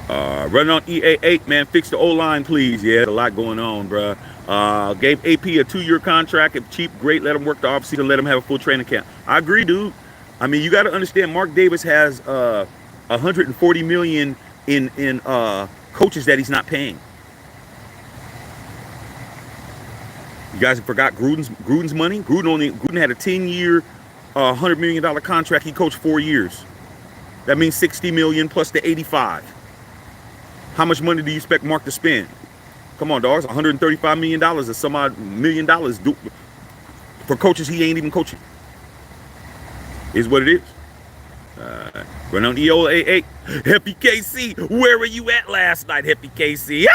Running on EA8, man. Fix the O-line, please. Yeah, a lot going on, bro. Gave AP a 2-year contract. If cheap, great. Let him work the offseason. Let him have a full training camp. I agree, dude. I mean, you got to understand, Mark Davis has $140 million in coaches that he's not paying. You guys forgot Gruden's money? Gruden had a 10-year, $100 million contract. He coached 4 years. That means $60 million plus the 85. How much money do you expect Mark to spend? Come on, dogs. $135 million or some odd $1 million for coaches he ain't even coaching. Is what it is. Run on EOA8. Happy KC, where were you at last night, Happy KC?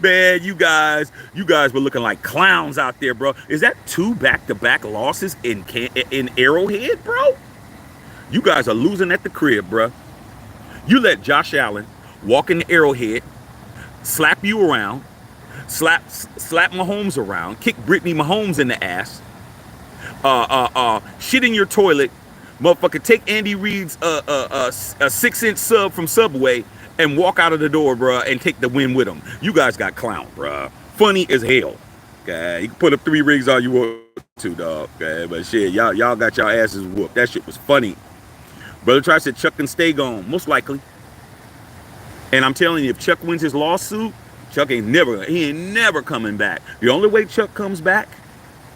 Man, you guys were looking like clowns out there, bro. Is that 2 back-to-back losses in Arrowhead, bro? You guys are losing at the crib, bro. You let Josh Allen walk in the Arrowhead, slap you around, slap Mahomes around, kick Brittany Mahomes in the ass, shit in your toilet, motherfucker, take Andy Reid's a 6-inch sub from Subway and walk out of the door, bruh, and take the win with him. You guys got clowned, bruh. Funny as hell. Okay, you can put up 3 rings all you want to, dog. Okay, but shit, y'all got y'all asses whooped. That shit was funny. Brother Tri said Chuck can stay gone, most likely. And I'm telling you, if Chuck wins his lawsuit, He ain't never coming back. The only way Chuck comes back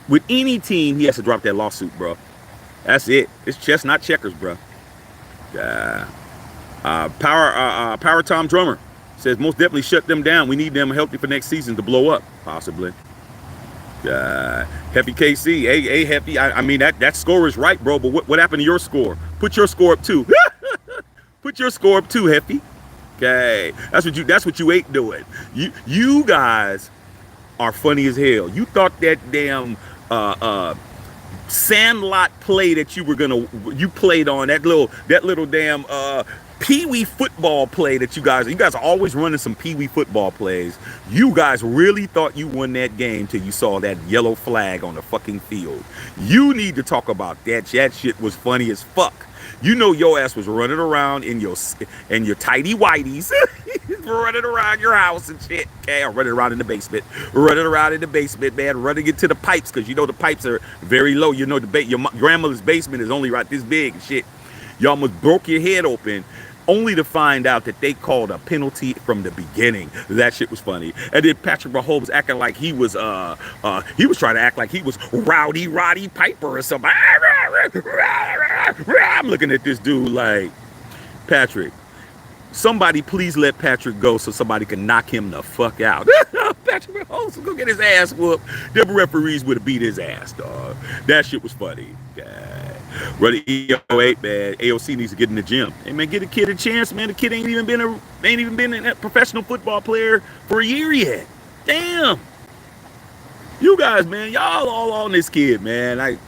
with any team, he has to drop that lawsuit, bro. That's it. It's chess, not checkers, bro. Power Tom Drummer says most definitely shut them down. We need them healthy for next season to blow up, possibly. Hefty KC, hey Hefty. I mean that score is right, bro. But what happened to your score? Put your score up too. Put your score up too, Hefty. Okay, that's what you ain't doing. You guys are funny as hell. You thought that damn Sandlot play that you played on that little damn Pee-wee football play that you guys are always running some Pee-wee football plays. You guys really thought you won that game till you saw that yellow flag on the fucking field. You need to talk about that. That shit was funny as fuck. You know your ass was running around in your tighty whities, running around your house and shit. Okay, or running around in the basement, man, running into the pipes because you know the pipes are very low. You know your grandmother's basement is only right this big and shit. You almost broke your head open, only to find out that they called a penalty from the beginning. That shit was funny. And then Patrick Mahomes acting like he was trying to act like he was Rowdy Roddy Piper or something. I'm looking at this dude like, Patrick, somebody please let Patrick go so somebody can knock him the fuck out. Patrick Mahomes will go get his ass whooped. Them referees would have beat his ass, dog. That shit was funny. Brother EO8, man, AOC needs to get in the gym. Hey, man, get a kid a chance, man. The kid ain't even been a professional football player for a year yet. Damn. You guys, man, y'all all on this kid, man.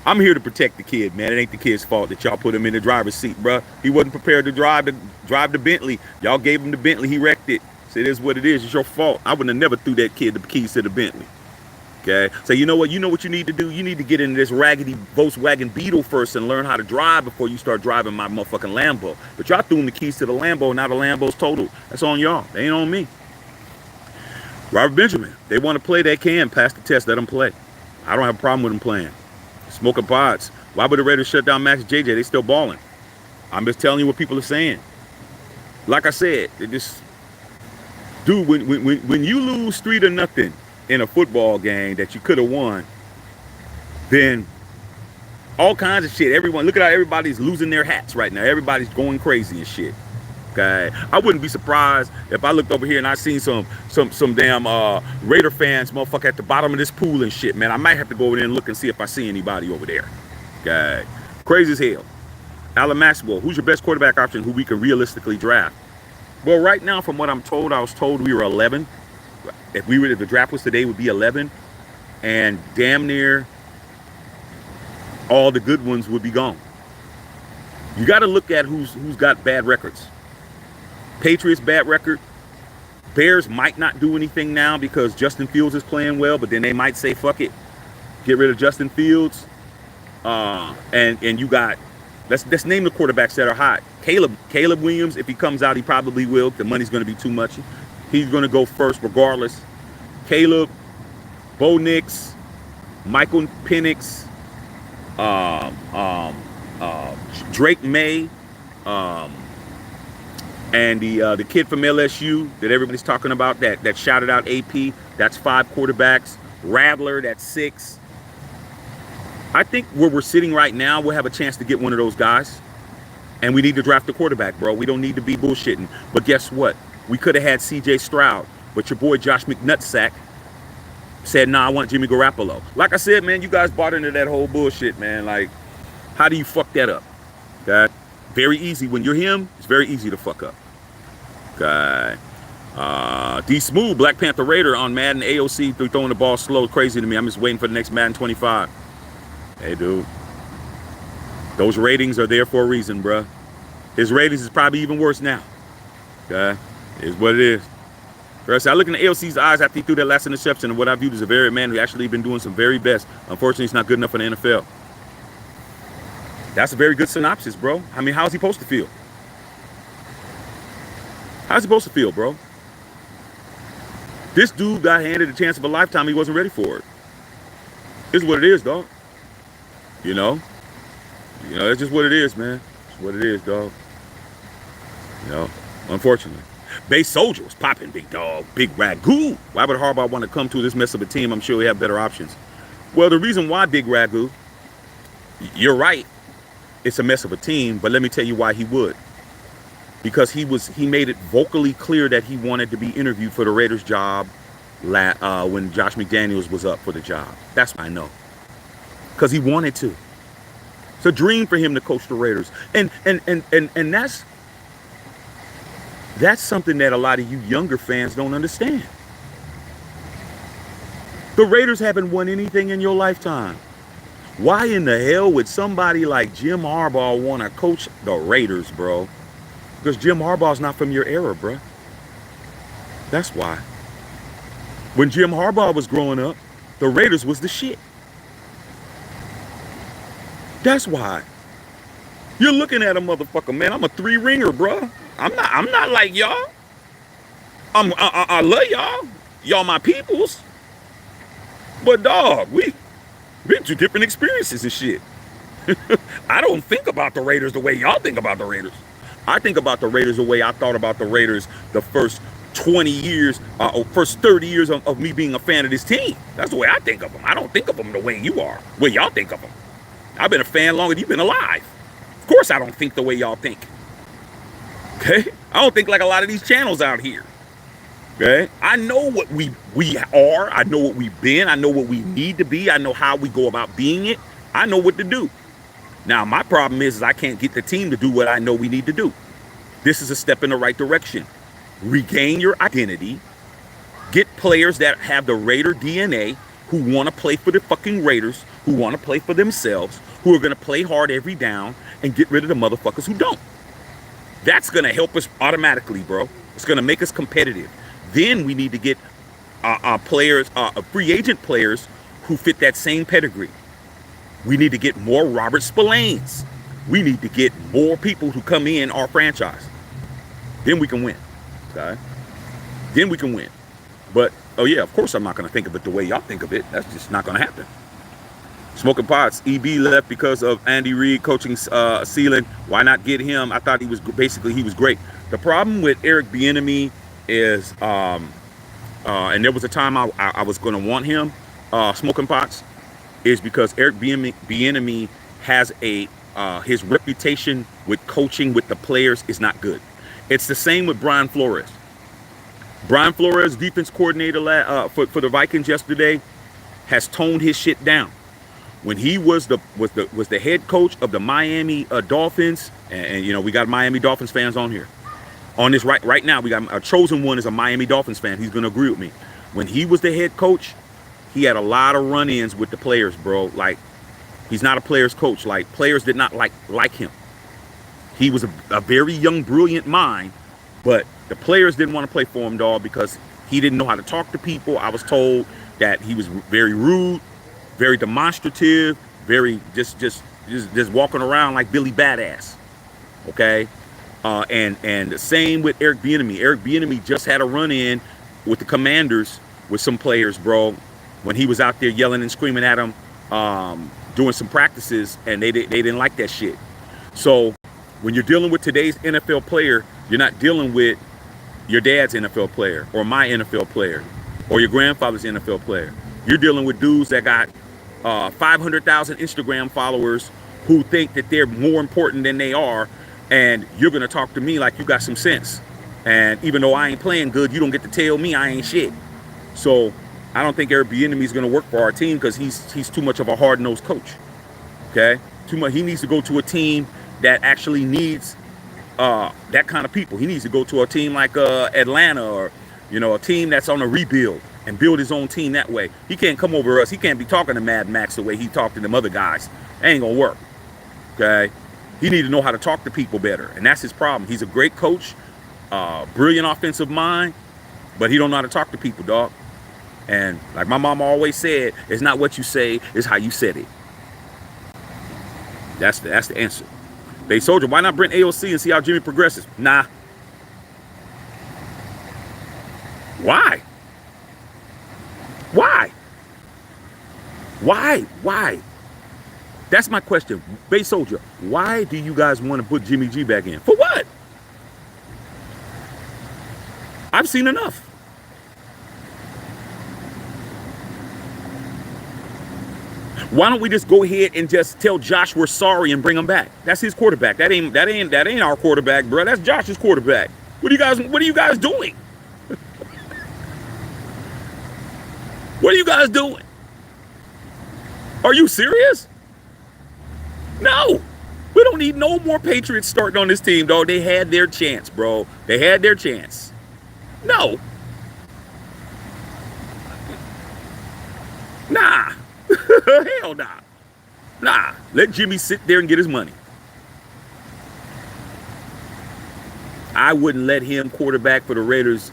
I'm here to protect the kid, man. It ain't the kid's fault that y'all put him in the driver's seat, bro. He wasn't prepared to drive the Bentley. Y'all gave him the Bentley. He wrecked it. So it is what it is. It's your fault. I would have never threw that kid the keys to the Bentley. Okay, so you know what you need to do? You need to get into this raggedy Volkswagen Beetle first and learn how to drive before you start driving my motherfucking Lambo. But y'all threw him the keys to the Lambo, now the Lambo's totaled. That's on y'all. They ain't on me. Robert Benjamin, they want to play, they can. Pass the test, let them play. I don't have a problem with them playing. Smoking pods. Why would the Raiders shut down Maxx JJ? They still balling. I'm just telling you what people are saying. Like I said, they just... Dude, when you lose 3-0 in a football game that you could have won, then all kinds of shit. Look at how everybody's losing their hats right now. Everybody's going crazy and shit. Okay, I wouldn't be surprised if I looked over here and I seen some damn Raider fans, motherfucker, at the bottom of this pool and shit, man. I might have to go over there and look and see if I see anybody over there. Okay, crazy as hell. Alan Maxwell, who's your best quarterback option who we can realistically draft? Well, right now, from what I'm told, I was told we were 11. If the draft was today, would be 11, and damn near all the good ones would be gone. You got to look at who's got bad records. Patriots bad record. Bears might not do anything now because Justin Fields is playing well, but then they might say fuck it, get rid of Justin Fields. And you got let's name the quarterbacks that are hot. Caleb Williams, if he comes out, he probably will. The money's going to be too much. He's going to go first regardless. Caleb, Bo Nix, Michael Penix, Drake May, and the kid from LSU that everybody's talking about that shouted out AP. That's 5 quarterbacks. Rattler, that's 6. I think where we're sitting right now, we'll have a chance to get one of those guys. And we need to draft a quarterback, bro. We don't need to be bullshitting. But guess what? We could have had CJ Stroud, but your boy Josh McNutsack said, nah, I want Jimmy Garoppolo. Like I said, man, you guys bought into that whole bullshit, man. Like, how do you fuck that up? Okay? Very easy. When you're him, it's very easy to fuck up. Okay. D Smooth, Black Panther Raider on Madden AOC through throwing the ball slow. Crazy to me. I'm just waiting for the next Madden 25. Hey, dude. Those ratings are there for a reason, bruh. His ratings is probably even worse now. Okay? Is what it is. First, I look in the AOC's eyes after he threw that last interception and what I viewed as a very man who actually been doing some very best. Unfortunately, he's not good enough for the NFL. That's a very good synopsis, bro. I mean, how's he supposed to feel? How's he supposed to feel, bro? This dude got handed a chance of a lifetime. He wasn't ready for it. This is what it is, dog. You know, it's just what it is, man. It's what it is, dog. You know, unfortunately. Base Soldier was popping, big dog, big ragu. Why would Harbaugh want to come to this mess of a team? I'm sure we have better options. Well, the reason why, big ragu, you're right, it's a mess of a team, but let me tell you why he would. Because he made it vocally clear that he wanted to be interviewed for the Raiders job when Josh McDaniels was up for the job. That's why I know. Because he wanted to. It's a dream for him to coach the Raiders. And that's something that a lot of you younger fans don't understand. The Raiders haven't won anything in your lifetime. Why in the hell would somebody like Jim Harbaugh want to coach the Raiders, bro? Because Jim Harbaugh's not from your era, bro. That's why. When Jim Harbaugh was growing up, the Raiders was the shit. That's why. You're looking at a motherfucker, man. I'm a 3-ringer, bro. I'm not like y'all. I love y'all. Y'all my peoples. But dog, we two different experiences and shit. I don't think about the Raiders the way y'all think about the Raiders. I think about the Raiders the way I thought about the Raiders the first 20 years, first 30 years of me being a fan of this team. That's the way I think of them. I don't think of them the way you are, the way y'all think of them. I've been a fan longer than you've been alive. Of course I don't think the way y'all think. Okay? I don't think like a lot of these channels out here. Okay? I know what we are. I know what we've been. I know what we need to be. I know how we go about being it. I know what to do. Now, my problem is I can't get the team to do what I know we need to do. This is a step in the right direction. Regain your identity. Get players that have the Raider DNA, who want to play for the fucking Raiders, who want to play for themselves, who are going to play hard every down, and get rid of the motherfuckers who don't. That's going to help us automatically, bro. It's going to make us competitive. Then we need to get players, free agent players who fit that same pedigree. We need to get more Robert Spillanes. We need to get more people who come in our franchise. Then we can win. Okay? Then we can win. But, oh yeah, of course I'm not going to think of it the way y'all think of it. That's just not going to happen. Smoking Pots. EB left because of Andy Reid coaching ceiling. Why not get him? I thought he was great. The problem with Eric Bieniemy is, and there was a time I was going to want him, Smoking Pots, is because Eric Bieniemy has his reputation with coaching with the players is not good. It's the same with Brian Flores. Brian Flores, defense coordinator for the Vikings yesterday, has toned his shit down. When he was the head coach of the Miami Dolphins, and you know we got Miami Dolphins fans on here. On this right now, we got a chosen one is a Miami Dolphins fan. He's gonna agree with me. When he was the head coach, he had a lot of run-ins with the players, bro. Like, he's not a player's coach. Like, players did not like him. He was a very young, brilliant mind, but the players didn't want to play for him, dog, because he didn't know how to talk to people. I was told that he was very rude, very demonstrative, very just walking around like Billy Badass. Okay, and the same with Eric Bieniemy. Eric Bieniemy just had a run-in with the Commanders with some players, bro, when he was out there yelling and screaming at them, doing some practices, and they didn't like that shit. So when you're dealing with today's NFL player, you're not dealing with your dad's NFL player or my NFL player or your grandfather's NFL player. You're dealing with dudes that got 500,000 Instagram followers who think that they're more important than they are, and you're going to talk to me like you got some sense. And even though I ain't playing good, you don't get to tell me I ain't shit. So I don't think Eric Bieniemy is going to work for our team because he's too much of a hard-nosed coach. Okay? Too much. He needs to go to a team that actually needs that kind of people. He needs to go to a team like Atlanta, or a team that's on a rebuild, and build his own team that way. He can't come over us. He can't be talking to Mad Max the way he talked to them other guys. That ain't gonna work. Okay? He need to know how to talk to people better, and that's his problem. He's a great coach, brilliant offensive mind, but he don't know how to talk to people, dog. And like my mama always said, it's not what you say, it's how you said it. That's the answer. Bay Soldier, why not bring AOC and see how Jimmy progresses? Nah. Why? Why? That's my question. Bay Soldier, why do you guys want to put Jimmy G back in? For what? I've seen enough. Why don't we just go ahead and just tell Josh we're sorry and bring him back? That's his quarterback. That ain't our quarterback, bro. That's Josh's quarterback. What are you guys doing? What are you guys doing? Are you serious? No. We don't need no more Patriots starting on this team, dog. They had their chance, bro. They had their chance. No. Nah. Hell nah. Nah. Let Jimmy sit there and get his money. I wouldn't let him quarterback for the Raiders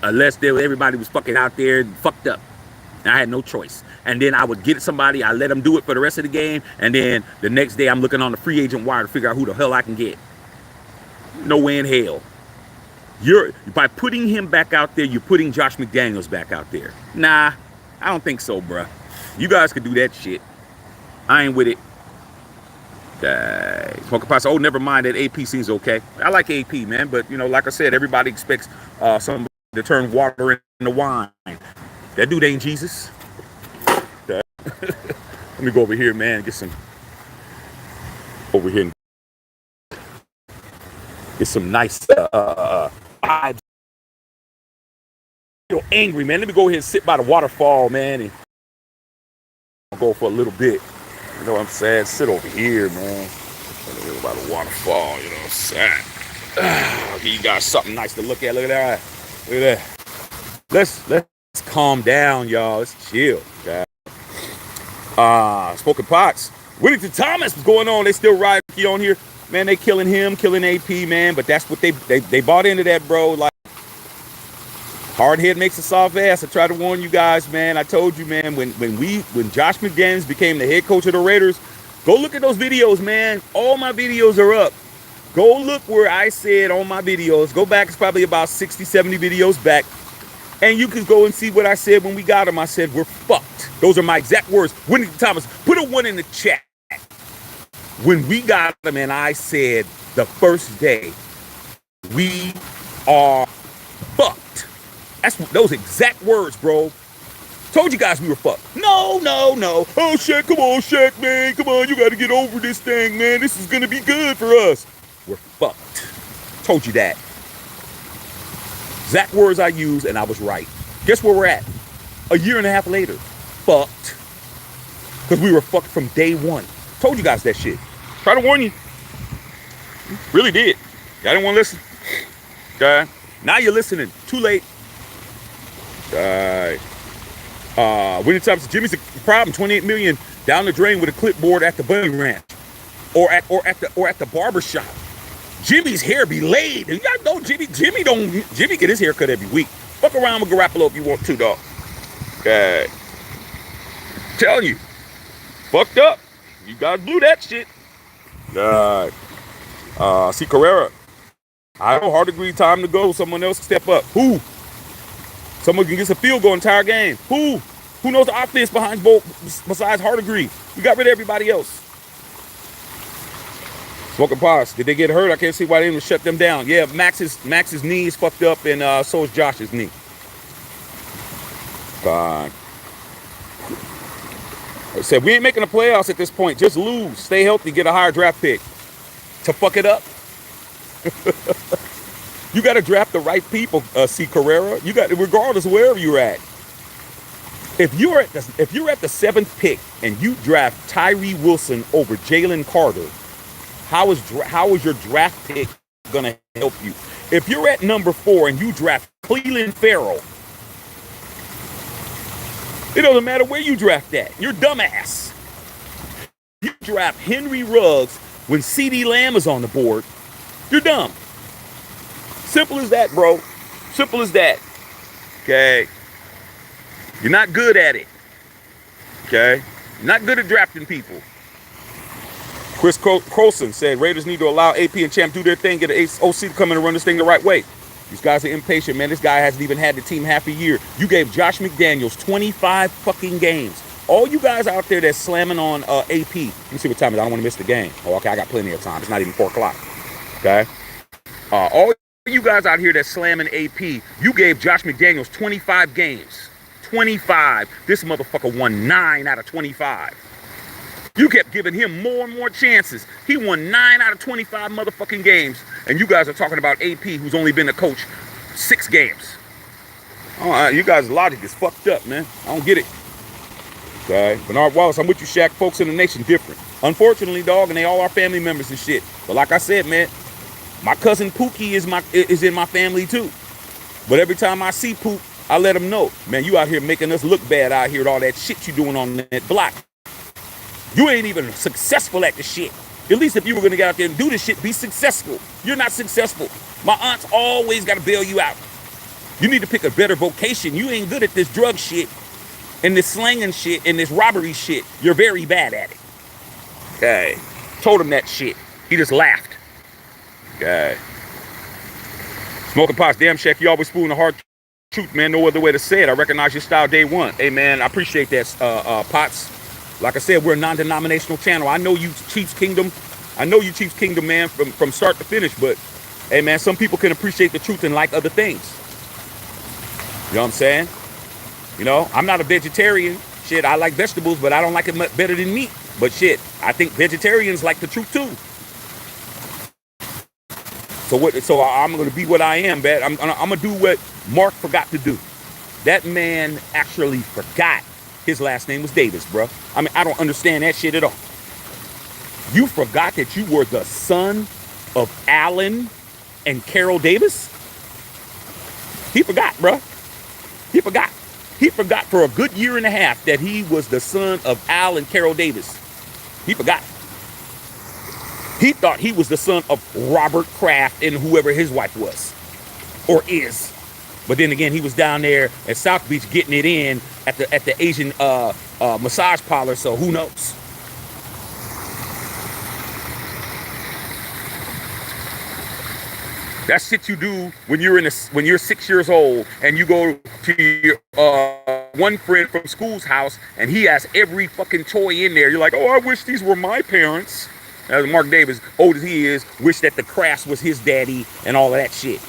unless everybody was fucking out there and fucked up. I had no choice. And then I would get somebody, I let them do it for the rest of the game, and then the next day I'm looking on the free agent wire to figure out who the hell I can get. No way in hell. By putting him back out there, you're putting Josh McDaniels back out there. Nah, I don't think so, bruh. You guys could do that shit. I ain't with it. Smoking Pots, oh, never mind, that AP seems okay. I like AP, man, but, you know, like I said, everybody expects somebody to turn water into wine. That dude ain't Jesus. Let me go over here, man, get some over here and get some nice vibes. Feel angry, man. Let me go ahead and sit by the waterfall, man, and I'll go for a little bit. You know what I'm saying? Sit over here, man. By the waterfall, you know what I'm saying? Give you guys something nice to look at. Look at that. Look at that. Let's calm down, y'all. Let's chill, guys. Smoking Pots. Whittington Thomas was going on. They still ride on here. Man, they killing him, killing AP, man. But that's what they bought into that, bro. Like, hard head makes a soft ass. I try to warn you guys, man. I told you, man, when Josh McDaniels became the head coach of the Raiders, go look at those videos, man. All my videos are up. Go look where I said on my videos. Go back. It's probably about 60, 70 videos back. And you can go and see what I said when we got him. I said, we're fucked. Those are my exact words. Whittington Thomas, put a 1 in the chat. When we got him, and I said the first day, we are fucked. That's those exact words, bro. Told you guys we were fucked. No. Oh, Shaq, come on, Shaq, man. Come on, you got to get over this thing, man. This is going to be good for us. We're fucked. Told you that. Exact words I used, and I was right. Guess where we're at? A year and a half later. Fucked. Because we were fucked from day one. Told you guys that shit. Try to warn you. Really did. Y'all didn't want to listen. Okay. Now you're listening. Too late. Winning times, Jimmy's a problem. 28 million down the drain with a clipboard at the bunny ranch, or at the barber shop. Jimmy's hair be laid. You gotta know Jimmy get his hair cut every week. Fuck around with Garoppolo if you want to, dog. Okay. Telling you, fucked up. You guys blew that shit. See Carrera. I know, hard degree, time to go. Someone else step up. Who? Someone can get a field goal entire game. Who? Who knows the offense behind both besides Hardegree? We got rid of everybody else. Smoking Pots. Did they get hurt? I can't see why they didn't shut them down. Yeah, Max's knee is fucked up, and so is Josh's knee. God. I said we ain't making the playoffs at this point. Just lose, stay healthy, get a higher draft pick. To fuck it up. You got to draft the right people, C. Carrera. You got, regardless of wherever you're at. If you're at the 7th pick and you draft Tyree Wilson over Jalen Carter, how is your draft pick gonna help you? If you're at number 4 and you draft Cleveland Farrell, it doesn't matter where you draft that. You're dumbass. You draft Henry Ruggs when CeeDee Lamb is on the board. You're dumb. Simple as that, bro. Simple as that. Okay. You're not good at it. Okay. You're not good at drafting people. Chris Colson said Raiders need to allow AP and Champ do their thing, get an OC to come in and run this thing the right way. These guys are impatient, man. This guy hasn't even had the team half a year. You gave Josh McDaniels 25 fucking games. All you guys out there that's slamming on AP. Let me see what time it is. I don't want to miss the game. Oh, okay. I got plenty of time. It's not even 4 o'clock. Okay. All you guys out here that's slamming AP, you gave Josh McDaniels 25 games. 25. This motherfucker won 9 out of 25. You kept giving him more and more chances. He won 9 out of 25 motherfucking games. And you guys are talking about AP, who's only been a coach 6 games. Oh, you guys' logic is fucked up, man. I don't get it. Okay, Bernard Wallace, I'm with you, Shaq. Folks in the nation different. Unfortunately, dog, and they all are family members and shit. But like I said, man, my cousin Pookie is in my family too. But every time I see Pook, I let him know, man, you out here making us look bad out here with all that shit you doing on that block. You ain't even successful at the shit. At least if you were gonna get out there and do this shit, be successful. You're not successful. My aunts always gotta bail you out. You need to pick a better vocation. You ain't good at this drug shit and this slanging shit and this robbery shit. You're very bad at it. Okay. Told him that shit. He just laughed. Okay. Smoking pots, damn Shaq, you always spewing the hard truth, man. No other way to say it. I recognize your style day one. Hey man, I appreciate that, Pots. Like I said, we're a non-denominational channel. I know you Chiefs Kingdom. I know you Chiefs Kingdom, man, from start to finish. But hey man, some people can appreciate the truth and like other things. You know what I'm saying? You know, I'm not a vegetarian. Shit, I like vegetables, but I don't like it much better than meat. But shit, I think vegetarians like the truth too. So I'm gonna be what I am, man. I'm gonna do what Mark forgot to do. That man actually forgot his last name was Davis, bro. I mean, I don't understand that shit at all. You forgot that you were the son of Allen and Carol Davis? He forgot, bro. He forgot. He forgot for a good year and a half that he was the son of Al and Carol Davis. He forgot. He thought he was the son of Robert Kraft and whoever his wife was or is. But then again, he was down there at South Beach getting it in at the Asian massage parlor, so who knows? That's shit you do when you're 6 years old and you go to your one friend from school's house and he has every fucking toy in there. You're like, oh, I wish these were my parents. As Mark Davis, old as he is, wish that the Crafts was his daddy and all of that shit.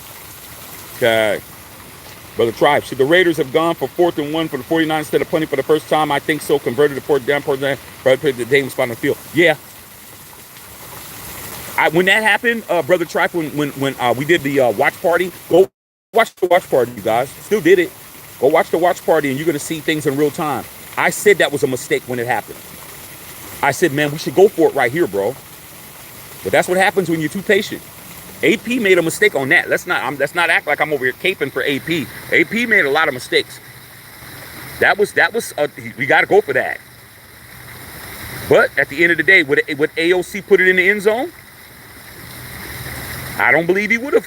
Okay. Brother Tribe, should the Raiders have gone for 4th and 1 for the 49ers instead of punting for the first time? I think so. Converted the 4th down, the Davis spot on the field. Yeah. When that happened, Brother Tribe, when we did the watch party, go watch the watch party, you guys. Still did it. Go watch the watch party and you're going to see things in real time. I said that was a mistake when it happened. I said, man, we should go for it right here, bro. But that's what happens when you're too patient. AP made a mistake on that. Let's not act like I'm over here caping for AP. AP made a lot of mistakes. That was we got to go for that. But at the end of the day, would AOC put it in the end zone? I don't believe he would have.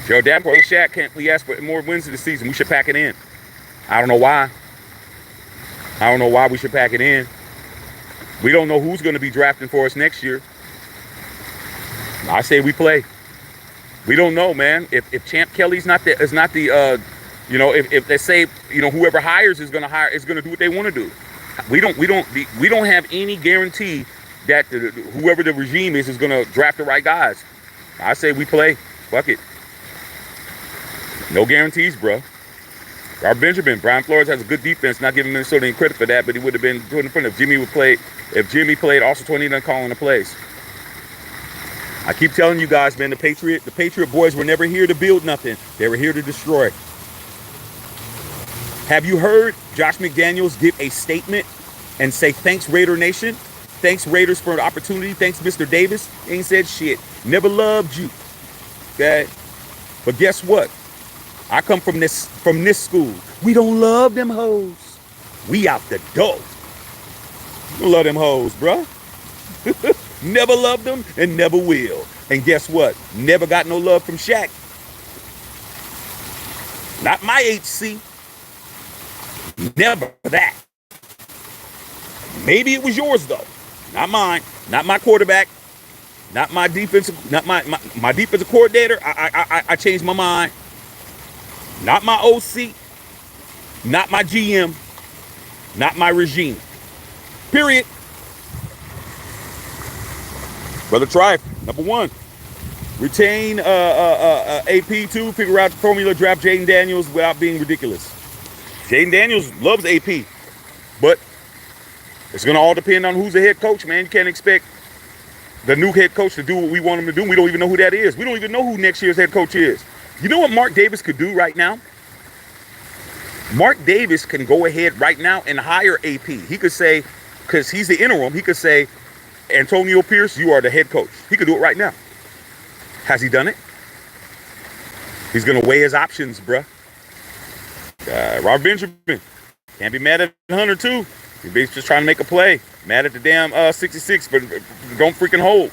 Joe Davenport and Shaq, can't we ask for more wins of the season? We should pack it in. I don't know why. I don't know why we should pack it in. We don't know who's going to be drafting for us next year. I say we play. We don't know, man. If Champ Kelly's not the if they say, whoever hires is going to do what they want to do. We don't have any guarantee that whoever the regime is going to draft the right guys. I say we play. Fuck it. No guarantees, bro. Robert Benjamin, Brian Flores has a good defense. Not giving Minnesota any credit for that, but he would have been put in front if Jimmy played. Also 20 done calling the plays. I keep telling you guys, man, the Patriot boys were never here to build nothing. They were here to destroy. Have you heard Josh McDaniels give a statement and say, thanks, Raider Nation? Thanks, Raiders, for the opportunity. Thanks, Mr. Davis. Ain't said shit. Never loved you. Okay? But guess what? I come from this school. We don't love them hoes. We out the door. We love them hoes, bruh. Never loved them and never will. And guess what? Never got no love from Shaq. Not my HC. Never that. Maybe it was yours though. Not mine. Not my quarterback. Not my defensive. Not my defensive coordinator. I changed my mind. Not my OC. Not my GM. Not my regime. Period. Brother Trife, number one. Retain AP too. Figure out the formula. Draft Jaden Daniels without being ridiculous. Jaden Daniels loves AP, but it's gonna all depend on who's the head coach, man. You can't expect the new head coach to do what we want him to do. We don't even know who that is. We don't even know who next year's head coach is. You know what Mark Davis could do right now? Mark Davis can go ahead right now and hire AP. He could say, because he's the interim, he could say, Antonio Pierce, you are the head coach. He could do it right now. Has he done it? He's going to weigh his options, bruh. Robert Benjamin. Can't be mad at Hunter, too. He's just trying to make a play. Mad at the damn 66, but don't freaking hold.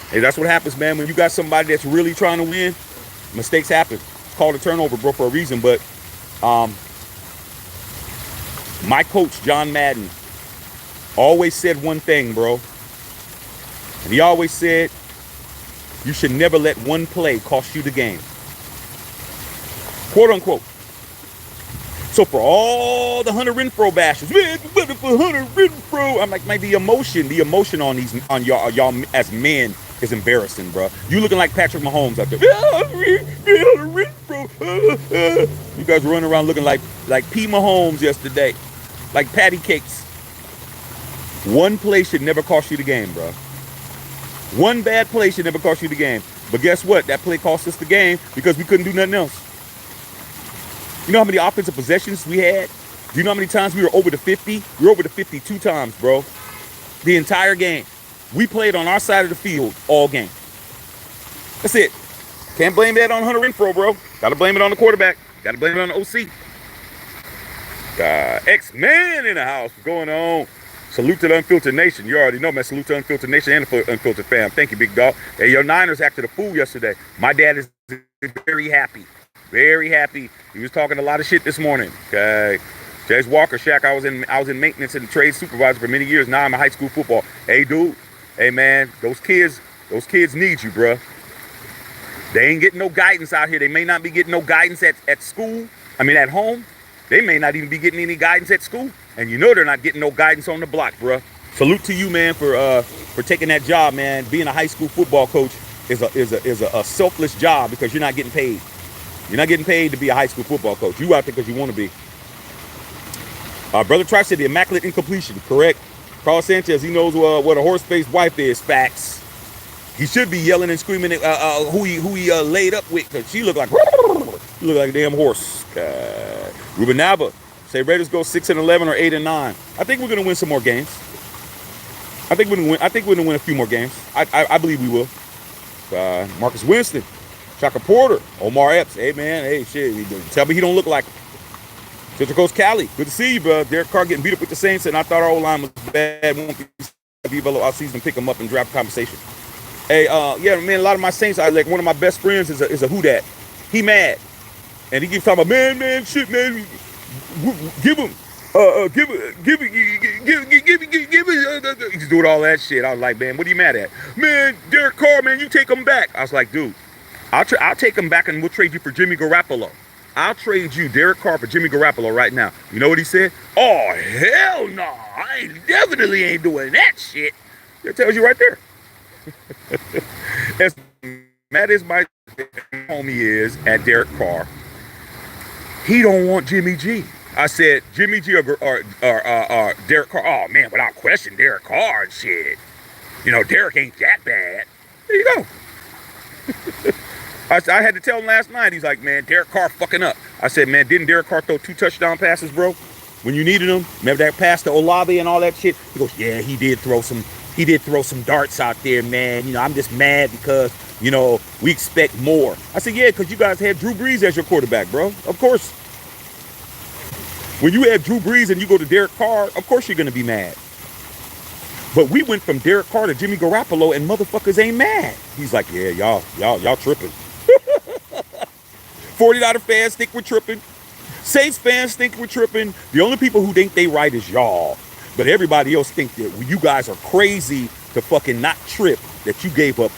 Hey, that's what happens, man. When you got somebody that's really trying to win, mistakes happen. It's called a turnover, bro, for a reason. But my coach, John Madden, always said one thing, bro. And he always said, you should never let one play cost you the game. Quote unquote. So for all the Hunter Renfrow bashes, man, better for Hunter Renfrow. I'm like, man, the emotion on y'all as men is embarrassing, bro. You looking like Patrick Mahomes out there. Hunter Renfrow. You guys running around looking like P. Mahomes yesterday, like patty cakes. One play should never cost you the game, bro. One bad play should never cost you the game. But guess what? That play cost us the game because we couldn't do nothing else. You know how many offensive possessions we had? Do you know how many times we were over the 50? We were over the 50 2 times, bro. The entire game. We played on our side of the field all game. That's it. Can't blame that on Hunter Renfrow, bro. Gotta blame it on the quarterback. Gotta blame it on the OC. X-Man in the house. What's going on? Salute to the Unfiltered Nation. You already know, man. Salute to Unfiltered Nation and the Unfiltered fam. Thank you, big dog. Hey, your Niners acted a fool yesterday. My dad is very happy. Very happy. He was talking a lot of shit this morning. Okay. Jace Walker, Shaq, I was in maintenance and trade supervisor for many years. Now I'm a high school football. Hey, dude. Hey, man. Those kids need you, bro. They ain't getting no guidance out here. They may not be getting no guidance at school. I mean, at home. They may not even be getting any guidance at school. And you know they're not getting no guidance on the block, bro. Salute to you, man, for taking that job, man. Being a high school football coach is a selfless job because you're not getting paid. You're not getting paid to be a high school football coach. You out there because you want to be. Brother Trice said the immaculate incompletion. Correct. Carl Sanchez, he knows what a horse-faced wife is. Facts. He should be yelling and screaming at who he laid up with because she looked like a damn horse. Ruben Nava, say Raiders go 6-11 or 8-9. I think we're gonna win some more games. I think we're gonna win a few more games. I believe we will. Marcus Winston, Shaka Porter, Omar Epps. Hey man, hey shit. Tell me he don't look like him. Central Coast Cali, good to see you, bro. Derek Carr getting beat up with the Saints, and I thought our O-line was bad. Won't be our season, pick him up and draft conversation. Hey, yeah, man, a lot of my Saints, like one of my best friends is a who dat. He mad. And he keeps talking about, man, shit, man, give him, he's doing all that shit. I was like, man, what are you mad at? Man, Derek Carr, man, you take him back. I was like, dude, I'll take him back and we'll trade you for Jimmy Garoppolo. I'll trade you Derek Carr for Jimmy Garoppolo right now. You know what he said? Oh, hell no, I definitely ain't doing that shit. That tells you right there. As mad as my homie is at Derek Carr, he don't want Jimmy G. I said Jimmy G or Derek Carr. Oh man, without question, Derek Carr and shit. You know, Derek ain't that bad. There you go. I had to tell him last night. He's like, man, Derek Carr fucking up. I said, man, didn't Derek Carr throw 2 touchdown passes, bro? When you needed him, remember that pass to Olave and all that shit? He goes, yeah, he did throw some darts out there, man. You know, I'm just mad because, you know, we expect more. I said, yeah, because you guys had Drew Brees as your quarterback, bro. Of course. When you have Drew Brees and you go to Derek Carr, of course you're going to be mad. But we went from Derek Carr to Jimmy Garoppolo and motherfuckers ain't mad. He's like, yeah, y'all tripping. $40 fans think we're tripping. Saints fans think we're tripping. The only people who think they right is y'all. But everybody else think that you guys are crazy to fucking not trip that you gave up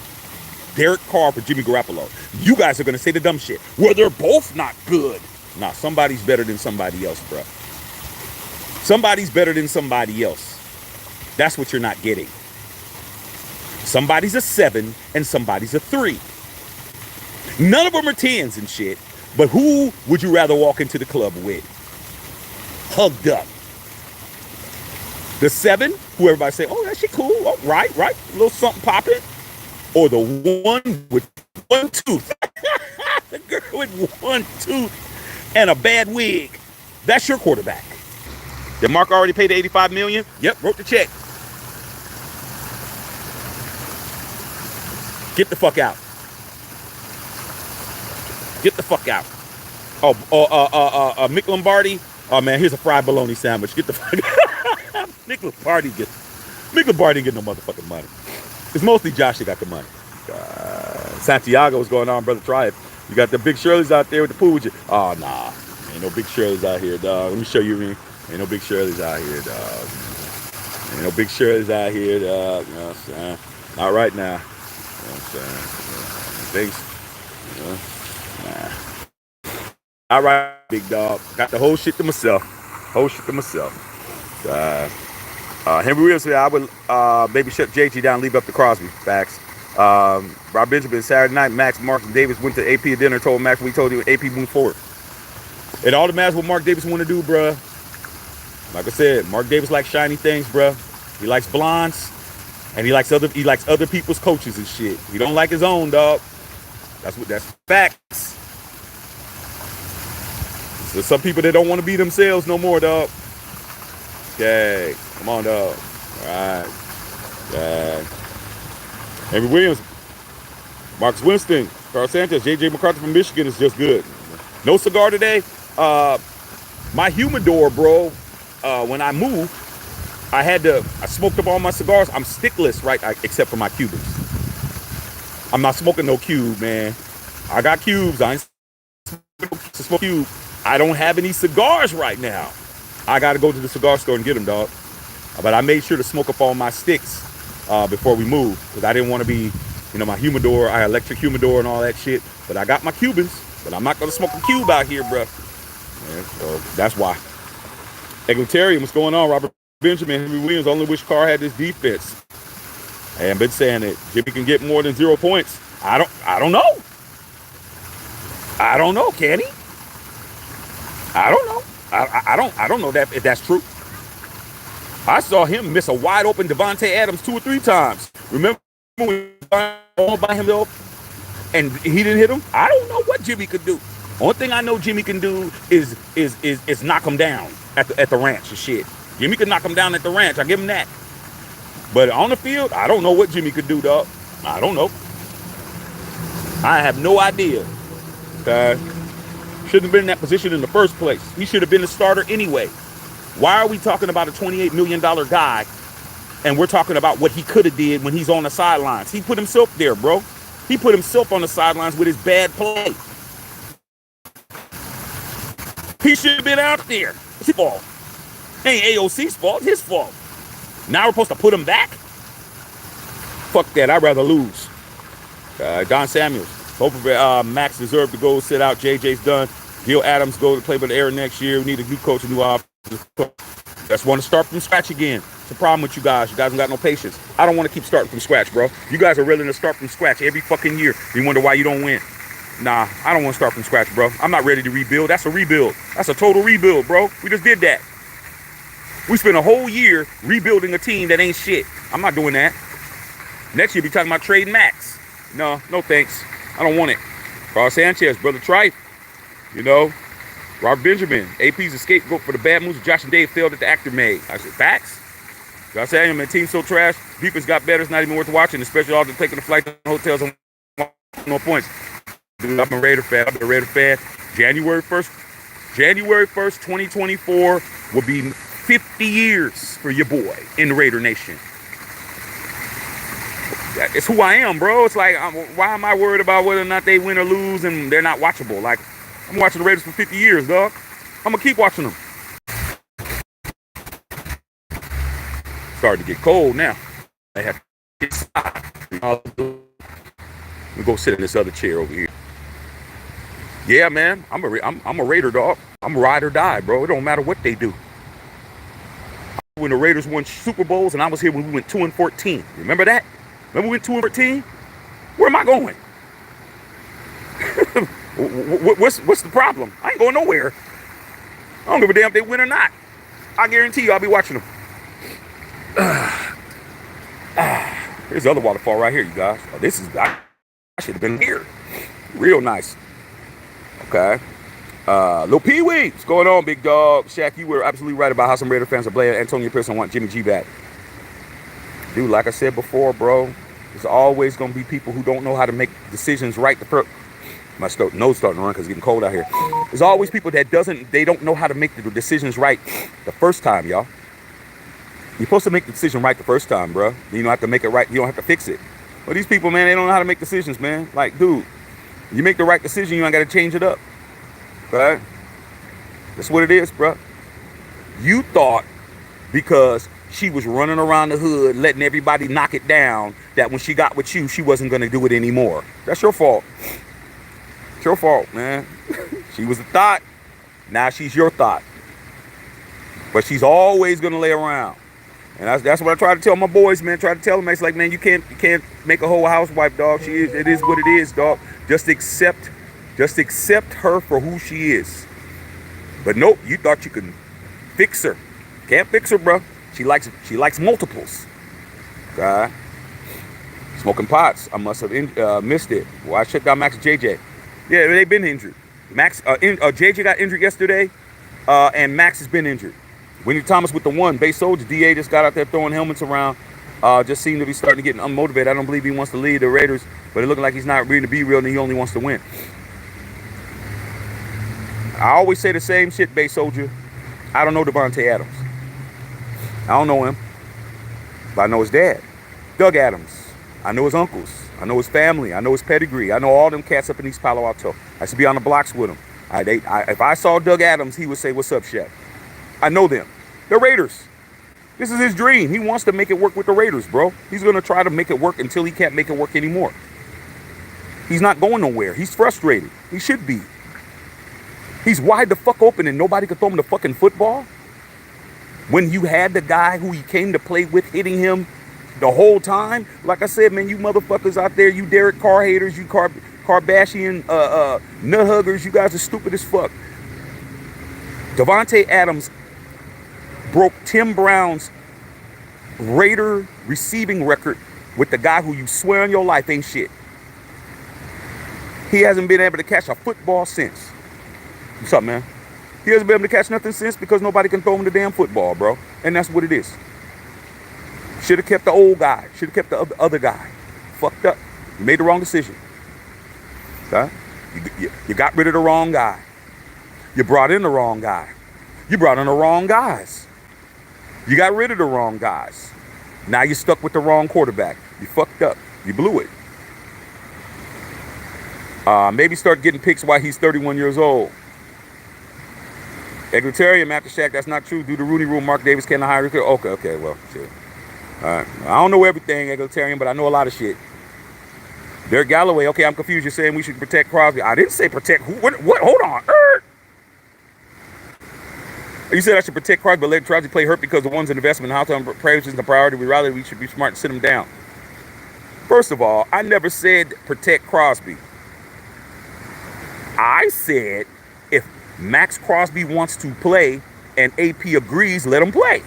Derek Carr for Jimmy Garoppolo. You guys are going to say the dumb shit. Well, they're both not good. Nah, somebody's better than somebody else, bro. Somebody's better than somebody else. That's what you're not getting. Somebody's a 7 and somebody's a 3. None of them are 10s and shit. But who would you rather walk into the club with? Hugged up. The 7, who everybody say, oh, that shit cool. Oh, right. A little something popping. Or the 1 with one tooth. The girl with one tooth and a bad wig. That's your quarterback. Did Mark already pay the $85 million? Yep, wrote the check. Get the fuck out. Get the fuck out. Mick Lombardi. Oh man, here's a fried bologna sandwich. Get the fuck out. Mick Lombardi get no motherfucking money. It's mostly Josh that got the money. Santiago, what's going on, brother? Try it. You got the Big Shirley's out there with the pool with you. Oh nah, ain't no Big Shirley's out here, dog. Let me show you me. Ain't no Big Shirley's out here, dog. Ain't no Big Shirley's out here, dog. You know what I'm saying? Not right now. You know what I'm saying? Things, nah. All right, big dog. Got the whole shit to myself. Henry Williams said I would maybe shut JG down, leave up to Crosby. Facts. Rob Benjamin, Saturday night, Maxx, Mark, and Davis went to AP at dinner, told Max we told you AP move forward. It all matters what Mark Davis want to do, bruh. Like I said, Mark Davis likes shiny things, bruh. He likes blondes, and he likes other people's coaches and shit. He don't like his own, dog. That's facts. There's some people that don't want to be themselves no more, dog. Okay, come on, dog. All right. Yeah. Henry Williams, Marcus Winston, Carl Sanchez, J.J. McCarthy from Michigan is just good. No cigar today. My humidor, bro, when I moved, I smoked up all my cigars. I'm stickless, right, except for my Cubans. I'm not smoking no cube, man. I got cubes. I ain't smoking cube. I don't have any cigars right now. I got to go to the cigar store and get them, dog. But I made sure to smoke up all my sticks before we moved, because I didn't want to be, my humidor. I had electric humidor and all that shit. But I got my Cubans. But I'm not going to smoke a cube out here, bro. Yeah, so that's why. Egalitarian, what's going on? Robert Benjamin, Henry Williams, only wish Carr had this defense. I have been saying that Jimmy can get more than 0 points. I don't know. I don't know, can he? I don't know. I don't know if that's true. I saw him miss a wide open Devontae Adams 2 or 3 times. Remember when he was all by himself and he didn't hit him? I don't know what Jimmy could do. Only thing I know Jimmy can do is knock him down at the ranch and shit. Jimmy could knock him down at the ranch. I give him that. But on the field, I don't know what Jimmy could do, dog. I don't know. I have no idea. Shouldn't have been in that position in the first place. He should have been the starter anyway. Why are we talking about a $28 million guy and we're talking about what he could have did when he's on the sidelines? He put himself there, bro. He put himself on the sidelines with his bad play. He should have been out there. It's his fault. Ain't AOC's fault. It's his fault. Now we're supposed to put him back? Fuck that. I'd rather lose. Don Samuels. Hopefully Maxx deserved to go sit out. JJ's done. Gil Adams go to play by the air next year. We need a new coach, a new offensive coach. Just want to start from scratch again. It's a problem with you guys. You guys don't got no patience. I don't want to keep starting from scratch, bro. You guys are willing to start from scratch every fucking year. You wonder why you don't win. Nah, I don't want to start from scratch, bro. I'm not ready to rebuild. That's a rebuild. That's a total rebuild, bro. We just did that. We spent a whole year rebuilding a team that ain't shit. I'm not doing that. Next year, be talking about trading Maxx. No thanks. I don't want it. Carl Sanchez, Brother Trife, Robert Benjamin, AP's a scapegoat for the bad moves Josh and Dave failed at the actor made. I said, facts? I said, man, team's so trash. Defense got better. It's not even worth watching, especially all the taking the flight to hotels and no points. Dude, I'm a Raider fan. January 1st, 2024 will be 50 years for your boy in the Raider Nation. It's who I am, bro. It's like, why am I worried about whether or not they win or lose and they're not watchable? Like, I'm watching the Raiders for 50 years, dog. I'm going to keep watching them. Starting to get cold now. I have to get inside. Let me go sit in this other chair over here. Yeah, man. I'm a Raider, dog. I'm a ride or die, bro. It don't matter what they do. When the Raiders won Super Bowls, and I was here when we went 2-14. Remember that? Remember we went 2-13? Where am I going? What's the problem? I ain't going nowhere. I don't give a damn if they win or not. I guarantee you I'll be watching them. Here's the other waterfall right here, you guys. Oh, I should have been here. Real nice. Okay. Lil Pee-wee, what's going on, big dog? Shaq, you were absolutely right about how some Raider fans are blaming Antonio Pearson want Jimmy G back. Dude, like I said before, bro, there's always going to be people who don't know how to make decisions right the first. My nose starting to run because it's getting cold out here. There's always people that they don't know how to make the decisions right the first time, y'all. You're supposed to make the decision right the first time, bro. You don't have to make it right. You don't have to fix it. But these people, man, they don't know how to make decisions, man. Like, dude, you make the right decision, you ain't got to change it up. Okay? That's what it is, bro. You thought because she was running around the hood, letting everybody knock it down, that when she got with you, she wasn't going to do it anymore. That's your fault. It's your fault, man. She was a thought. Now she's your thought. But she's always going to lay around. And that's what I try to tell my boys, man. Try to tell them, it's like, man, you can't make a whole housewife, dog. It is what it is, dog. Just accept her for who she is. But nope, you thought you could fix her. Can't fix her, bro. She likes multiples. Okay. Smoking pots. I must have missed it. Well, I checked out Maxx and JJ. Yeah, they've been injured. JJ got injured yesterday, and Maxx has been injured. Winnie Thomas with the one. Base Soldier. DA just got out there throwing helmets around. Just seemed to be starting to get unmotivated. I don't believe he wants to lead the Raiders, but it looking like he's not ready to be real and he only wants to win. I always say the same shit, Base Soldier. I don't know Devontae Adams. I don't know him, but I know his dad, Doug Adams. I know his uncles. I know his family. I know his pedigree. I know all them cats up in East Palo Alto. I used to be on the blocks with them. If I saw Doug Adams, he would say, "What's up, Chef?" I know them. They're Raiders. This is his dream. He wants to make it work with the Raiders, bro. He's going to try to make it work until he can't make it work anymore. He's not going nowhere. He's frustrated. He should be. He's wide the fuck open and nobody could throw him the fucking football. When you had the guy who he came to play with hitting him the whole time. Like I said, man, you motherfuckers out there, you Derek Carr haters, you Kardashian nut huggers, you guys are stupid as fuck. Devontae Adams broke Tim Brown's Raider receiving record with the guy who you swear on your life ain't shit. He hasn't been able to catch a football since. What's up, man? He hasn't been able to catch nothing since because nobody can throw him the damn football, bro. And that's what it is. Should have kept the old guy. Should have kept the other guy. Fucked up. You made the wrong decision. Okay? You got rid of the wrong guy. You brought in the wrong guy. You brought in the wrong guys. You got rid of the wrong guys. Now you're stuck with the wrong quarterback. You fucked up. You blew it. Maybe start getting picks while he's 31 years old. Egalitarian, Master Shack, that's not true. Do the Rooney Rule, Mark Davis can't hire. Okay, well, shit. I don't know everything, Egalitarian, but I know a lot of shit. Derek Galloway, okay, I'm confused. You're saying we should protect Crosby. I didn't say protect who? What? Hold on. You said I should protect Crosby, but let Crosby play hurt because the one's an investment. How to praise is the priority. We should be smart and sit him down. First of all, I never said protect Crosby. I said if Maxx Crosby wants to play and AP agrees, let him play.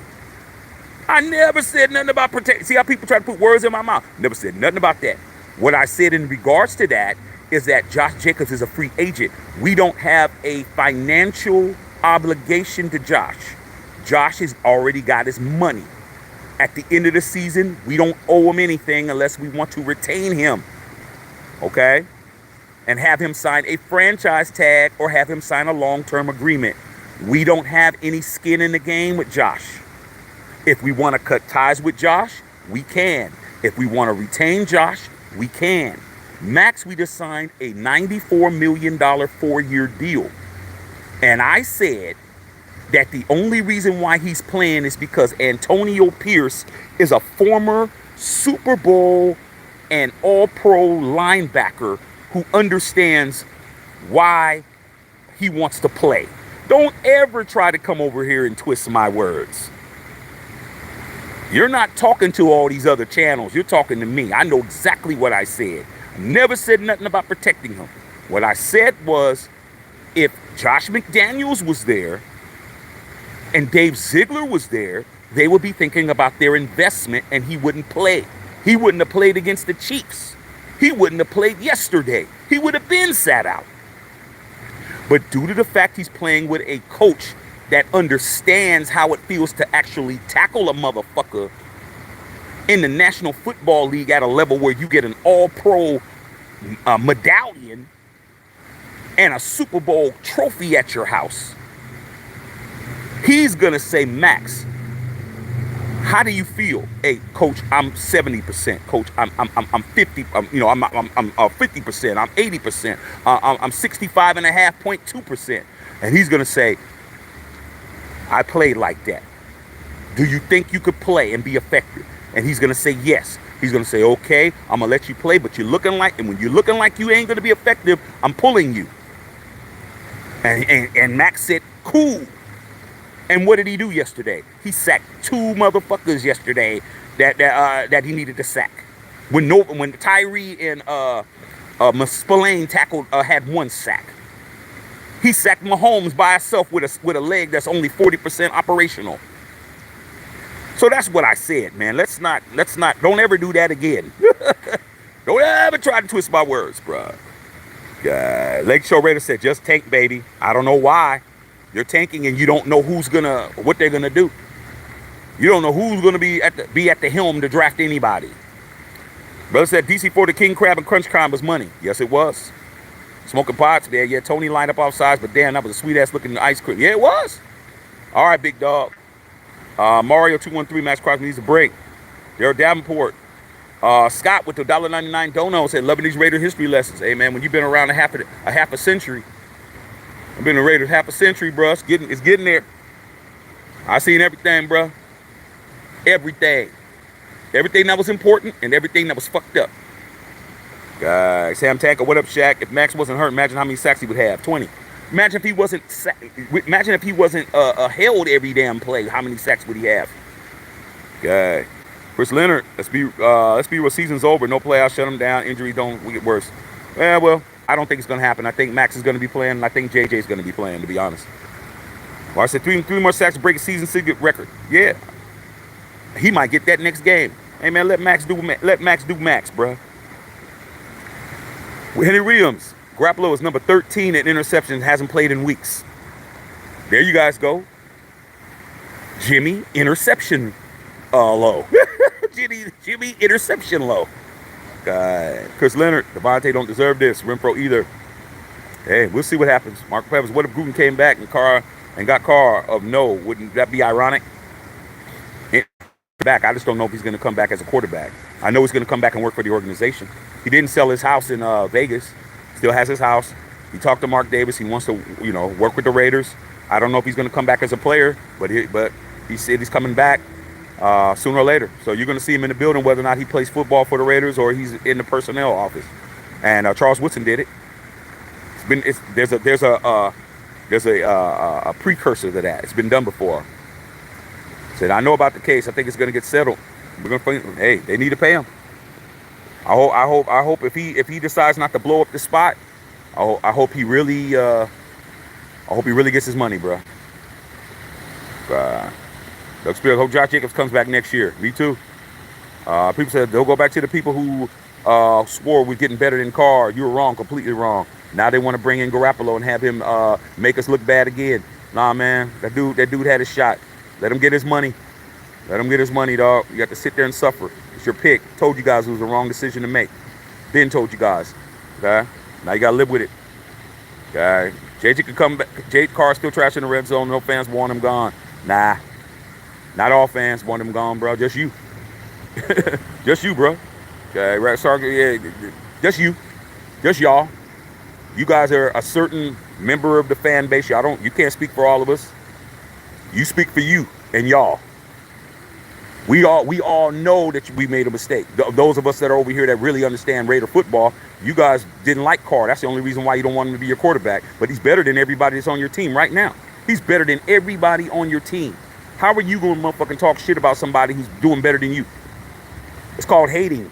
I never said nothing about protect. See how people try to put words in my mouth? Never said nothing about that. What I said in regards to that is that Josh Jacobs is a free agent. We don't have a financial obligation to Josh. Josh has already got his money. At the end of the season, we don't owe him anything unless we want to retain him. Okay? And have him sign a franchise tag or have him sign a long-term agreement. We don't have any skin in the game with Josh. If we want to cut ties with Josh, we can. If we want to retain Josh, we can. Maxx, we just signed a $94 million 4-year deal. And I said that the only reason why he's playing is because Antonio Pierce is a former Super Bowl and All-Pro linebacker who understands why he wants to play. Don't ever try to come over here and twist my words. You're not talking to all these other channels. You're talking to me. I know exactly what I said. I never said nothing about protecting him. What I said was, if Josh McDaniels was there and Dave Ziegler was there, they would be thinking about their investment, and he wouldn't play. He wouldn't have played against the Chiefs. He wouldn't have played yesterday. He would have been sat out. But due to the fact he's playing with a coach that understands how it feels to actually tackle a motherfucker in the National Football League at a level where you get an all-pro medallion and a Super Bowl trophy at your house, he's gonna say, Maxx, how do you feel? Hey, coach, I'm 70%. Coach, I'm 50. I'm 50%. I'm 80%. I'm 65.5.2%. And he's gonna say, I played like that. Do you think you could play and be effective? And he's gonna say yes. He's gonna say, okay, I'm gonna let you play, but you're looking like, and when you're looking like you ain't gonna be effective, I'm pulling you. And Maxx said, cool. And what did he do yesterday? He sacked 2 motherfuckers yesterday that he needed to sack. When Tyree and Spillane tackled, had 1 sack. He sacked Mahomes by himself with a leg that's only 40% operational. So that's what I said, man. Let's not. Don't ever do that again. Don't ever try to twist my words, bro. Lake Show Raider said, just tank, baby. I don't know why. You're tanking and you don't know what they're gonna do. You don't know who's gonna be at the helm to draft anybody. Brother said DC4 the King Crab and Crunch Crime was money. Yes, it was. Smoking pots, man. Yeah, Tony lined up outside, but damn, that was a sweet ass looking ice cream. Yeah, it was. All right, big dog. Mario 213 Max Crosby needs a break. Daryl Davenport. Scott with the $1.99 dono said, loving these Raider history lessons. Hey man, when you've been around a half a century. I've been a Raiders half a century, bro. It's getting there. I seen everything, bro. Everything that was important and everything that was fucked up. Guys, Sam Tanker, what up, Shaq? If Maxx wasn't hurt, imagine how many sacks he would have. 20. Imagine if he wasn't held every damn play. How many sacks would he have? Guy, Chris Leonard. Let's be real. Season's over. No playoffs. Shut him down. Injuries don't get worse. Yeah, well, I don't think it's gonna happen. I think Maxx is gonna be playing, and I think JJ is gonna be playing. To be honest. Well, I said three more sacks to break a season record. Yeah, he might get that next game. Hey man, let Maxx do Maxx, bro. Henry Williams, Garoppolo is number 13 in interceptions, hasn't played in weeks. There you guys go. Jimmy interception low. Jimmy interception low. Chris Leonard, Devontae don't deserve this. Renfro either. Hey, we'll see what happens. Mark Pevers, what if Gruden came back and got Carr of no? Wouldn't that be ironic? Back. I just don't know if he's going to come back as a quarterback. I know he's going to come back and work for the organization. He didn't sell his house in Vegas. Still has his house. He talked to Mark Davis. He wants to, work with the Raiders. I don't know if he's going to come back as a player, but he said he's coming back sooner or later. So you're going to see him in the building, whether or not he plays football for the Raiders or he's in the personnel office. And Charles Woodson did it. There's a precursor to that. It's been done before. Said, I know about the case. I think it's going to get settled. We're going to. Hey, they need to pay him. I hope if he decides not to blow up the spot, I hope he really gets his money, bro. Doug Spears, hope Josh Jacobs comes back next year. Me too. People said they'll go back to the people who swore we're getting better than Carr. You were wrong, completely wrong. Now they want to bring in Garoppolo and have him make us look bad again. Nah, man, that dude had his shot. Let him get his money. Let him get his money, dog. You got to sit there and suffer. It's your pick. Told you guys it was the wrong decision to make. Then told you guys. Okay? Now you got to live with it. Okay? JJ could come back. Jay Carr still trash in the red zone. No fans want him gone. Nah. Not all fans want him gone, bro. Just you. Just you, bro. Okay? Right? Sorry. Yeah. Just you. Just y'all. You guys are a certain member of the fan base. You can't speak for all of us. You speak for you and y'all. We all know that we made a mistake. Those of us that are over here that really understand Raider football, you guys didn't like Carr. That's the only reason why you don't want him to be your quarterback. But he's better than everybody that's on your team right now. He's better than everybody on your team. How are you going to motherfucking talk shit about somebody who's doing better than you? It's called hating.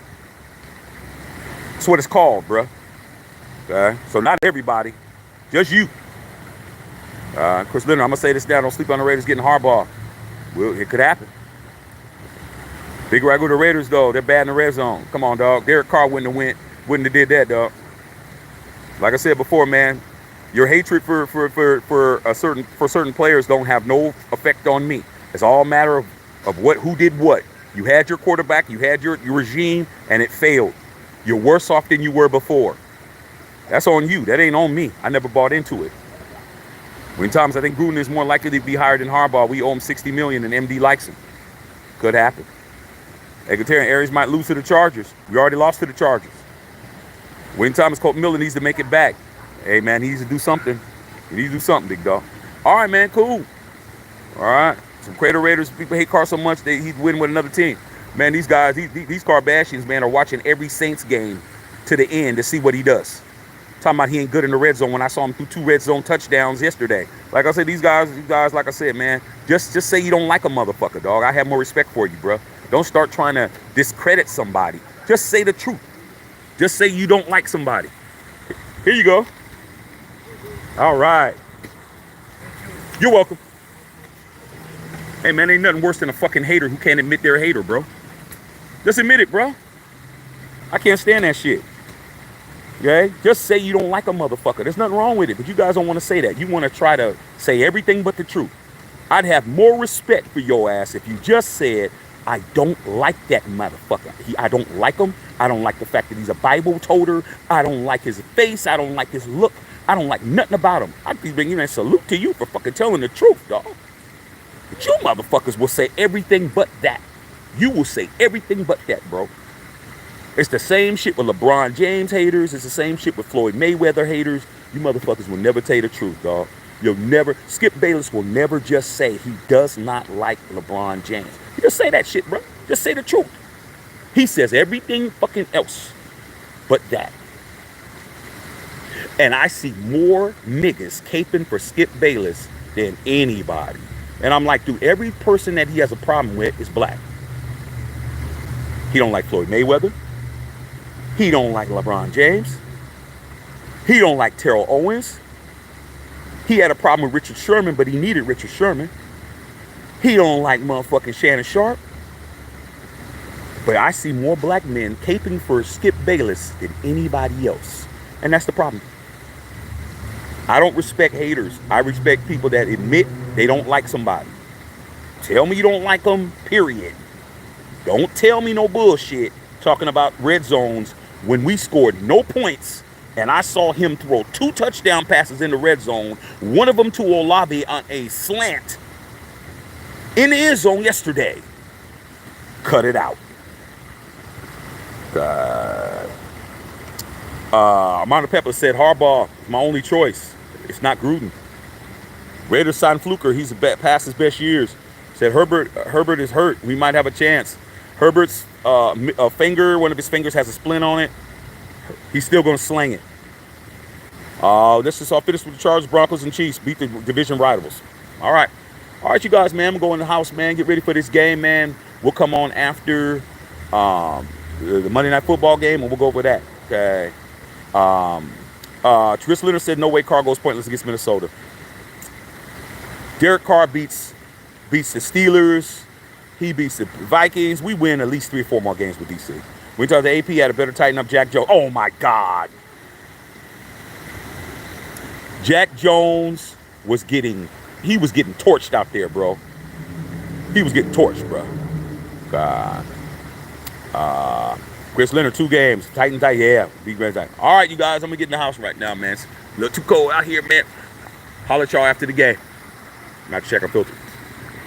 That's what it's called, bruh. Okay? So not everybody, just you. Chris Leonard, I'm going to say this now. Don't sleep on the Raiders getting hardball. Well, it could happen. Big Ragu, the Raiders, though, they're bad in the red zone. Come on, dog. Derek Carr wouldn't have did that, dog. Like I said before, man, your hatred for certain players don't have no effect on me. It's all a matter of who did what. You had your quarterback, you had your regime, and it failed. You're worse off than you were before. That's on you. That ain't on me. I never bought into it. When times I think Gruden is more likely to be hired than Harbaugh. We owe him $60 million and MD likes him. Could happen. Egalitarian Aries might lose to the Chargers. We already lost to the Chargers. When Thomas Colt Miller needs to make it back. Hey, man, he needs to do something. He needs to do something, big dog. All right, man, cool. All right. Some Crater Raiders, people hate Carr so much he'd win with another team. Man, these guys, these Kardashians, man, are watching every Saints game to the end to see what he does. Talking about he ain't good in the red zone when I saw him through 2 red zone touchdowns yesterday. Like I said, these guys, like I said, man, just say you don't like a motherfucker, dog. I have more respect for you, bro. Don't start trying to discredit somebody. Just say the truth. Just say you don't like somebody. Here you go. All right. You're welcome. Hey, man, ain't nothing worse than a fucking hater who can't admit they're a hater, bro. Just admit it, bro. I can't stand that shit. Okay? Just say you don't like a motherfucker. There's nothing wrong with it, but you guys don't want to say that. You want to try to say everything but the truth. I'd have more respect for your ass if you just said, I don't like that motherfucker. I don't like him. I don't like the fact that he's a Bible toter. I don't like his face. I don't like his look. I don't like nothing about him. I'd be bringing a salute to you for fucking telling the truth, dog. But you motherfuckers will say everything but that. You will say everything but that, bro. It's the same shit with LeBron James haters. It's the same shit with Floyd Mayweather haters. You motherfuckers will never tell you the truth, dog. You'll never, Skip Bayless will never just say he does not like LeBron James. You just say that shit, bro. Just say the truth. He says everything fucking else but that. And I see more niggas caping for Skip Bayless than anybody. And I'm like, dude, every person that he has a problem with is black. He don't like Floyd Mayweather. He don't like LeBron James. He don't like Terrell Owens. He had a problem with Richard Sherman, but he needed Richard Sherman. He don't like motherfucking Shannon Sharp. But I see more black men caping for Skip Bayless than anybody else. And that's the problem. I don't respect haters. I respect people that admit they don't like somebody. Tell me you don't like them, period. Don't tell me no bullshit talking about red zones when we scored no points and I saw him throw 2 touchdown passes in the red zone, one of them to Olave on a slant in the end zone yesterday. Cut it out. Amanda Pepper said Harbaugh is my only choice. It's not Gruden. Raiders signed Fluker. He's past his best years. Said Herbert is hurt. We might have a chance. Herbert's finger, one of his fingers has a splint on it. He's still going to sling it. This is all finished with the Chargers, Broncos, and Chiefs. Beat the division rivals. All right. All right, you guys, man. I'm going to the house, man. Get ready for this game, man. We'll come on after the Monday Night Football game, and we'll go over that. Okay. Chris Leonard said, no way Carr goes pointless against Minnesota. Derek Carr beats the Steelers. He beats the Vikings. We win at least 3 or 4 more games with DC. We thought the AP had a better tighten up Jack Jones. Oh, my God. Jack Jones was getting torched out there, bro. He was getting torched, bro. God. Chris Leonard, 2 games. Titan, yeah. Big Red Titan. All right, you guys, I'm going to get in the house right now, man. It's a little too cold out here, man. Holler at y'all after the game. Not check our filter.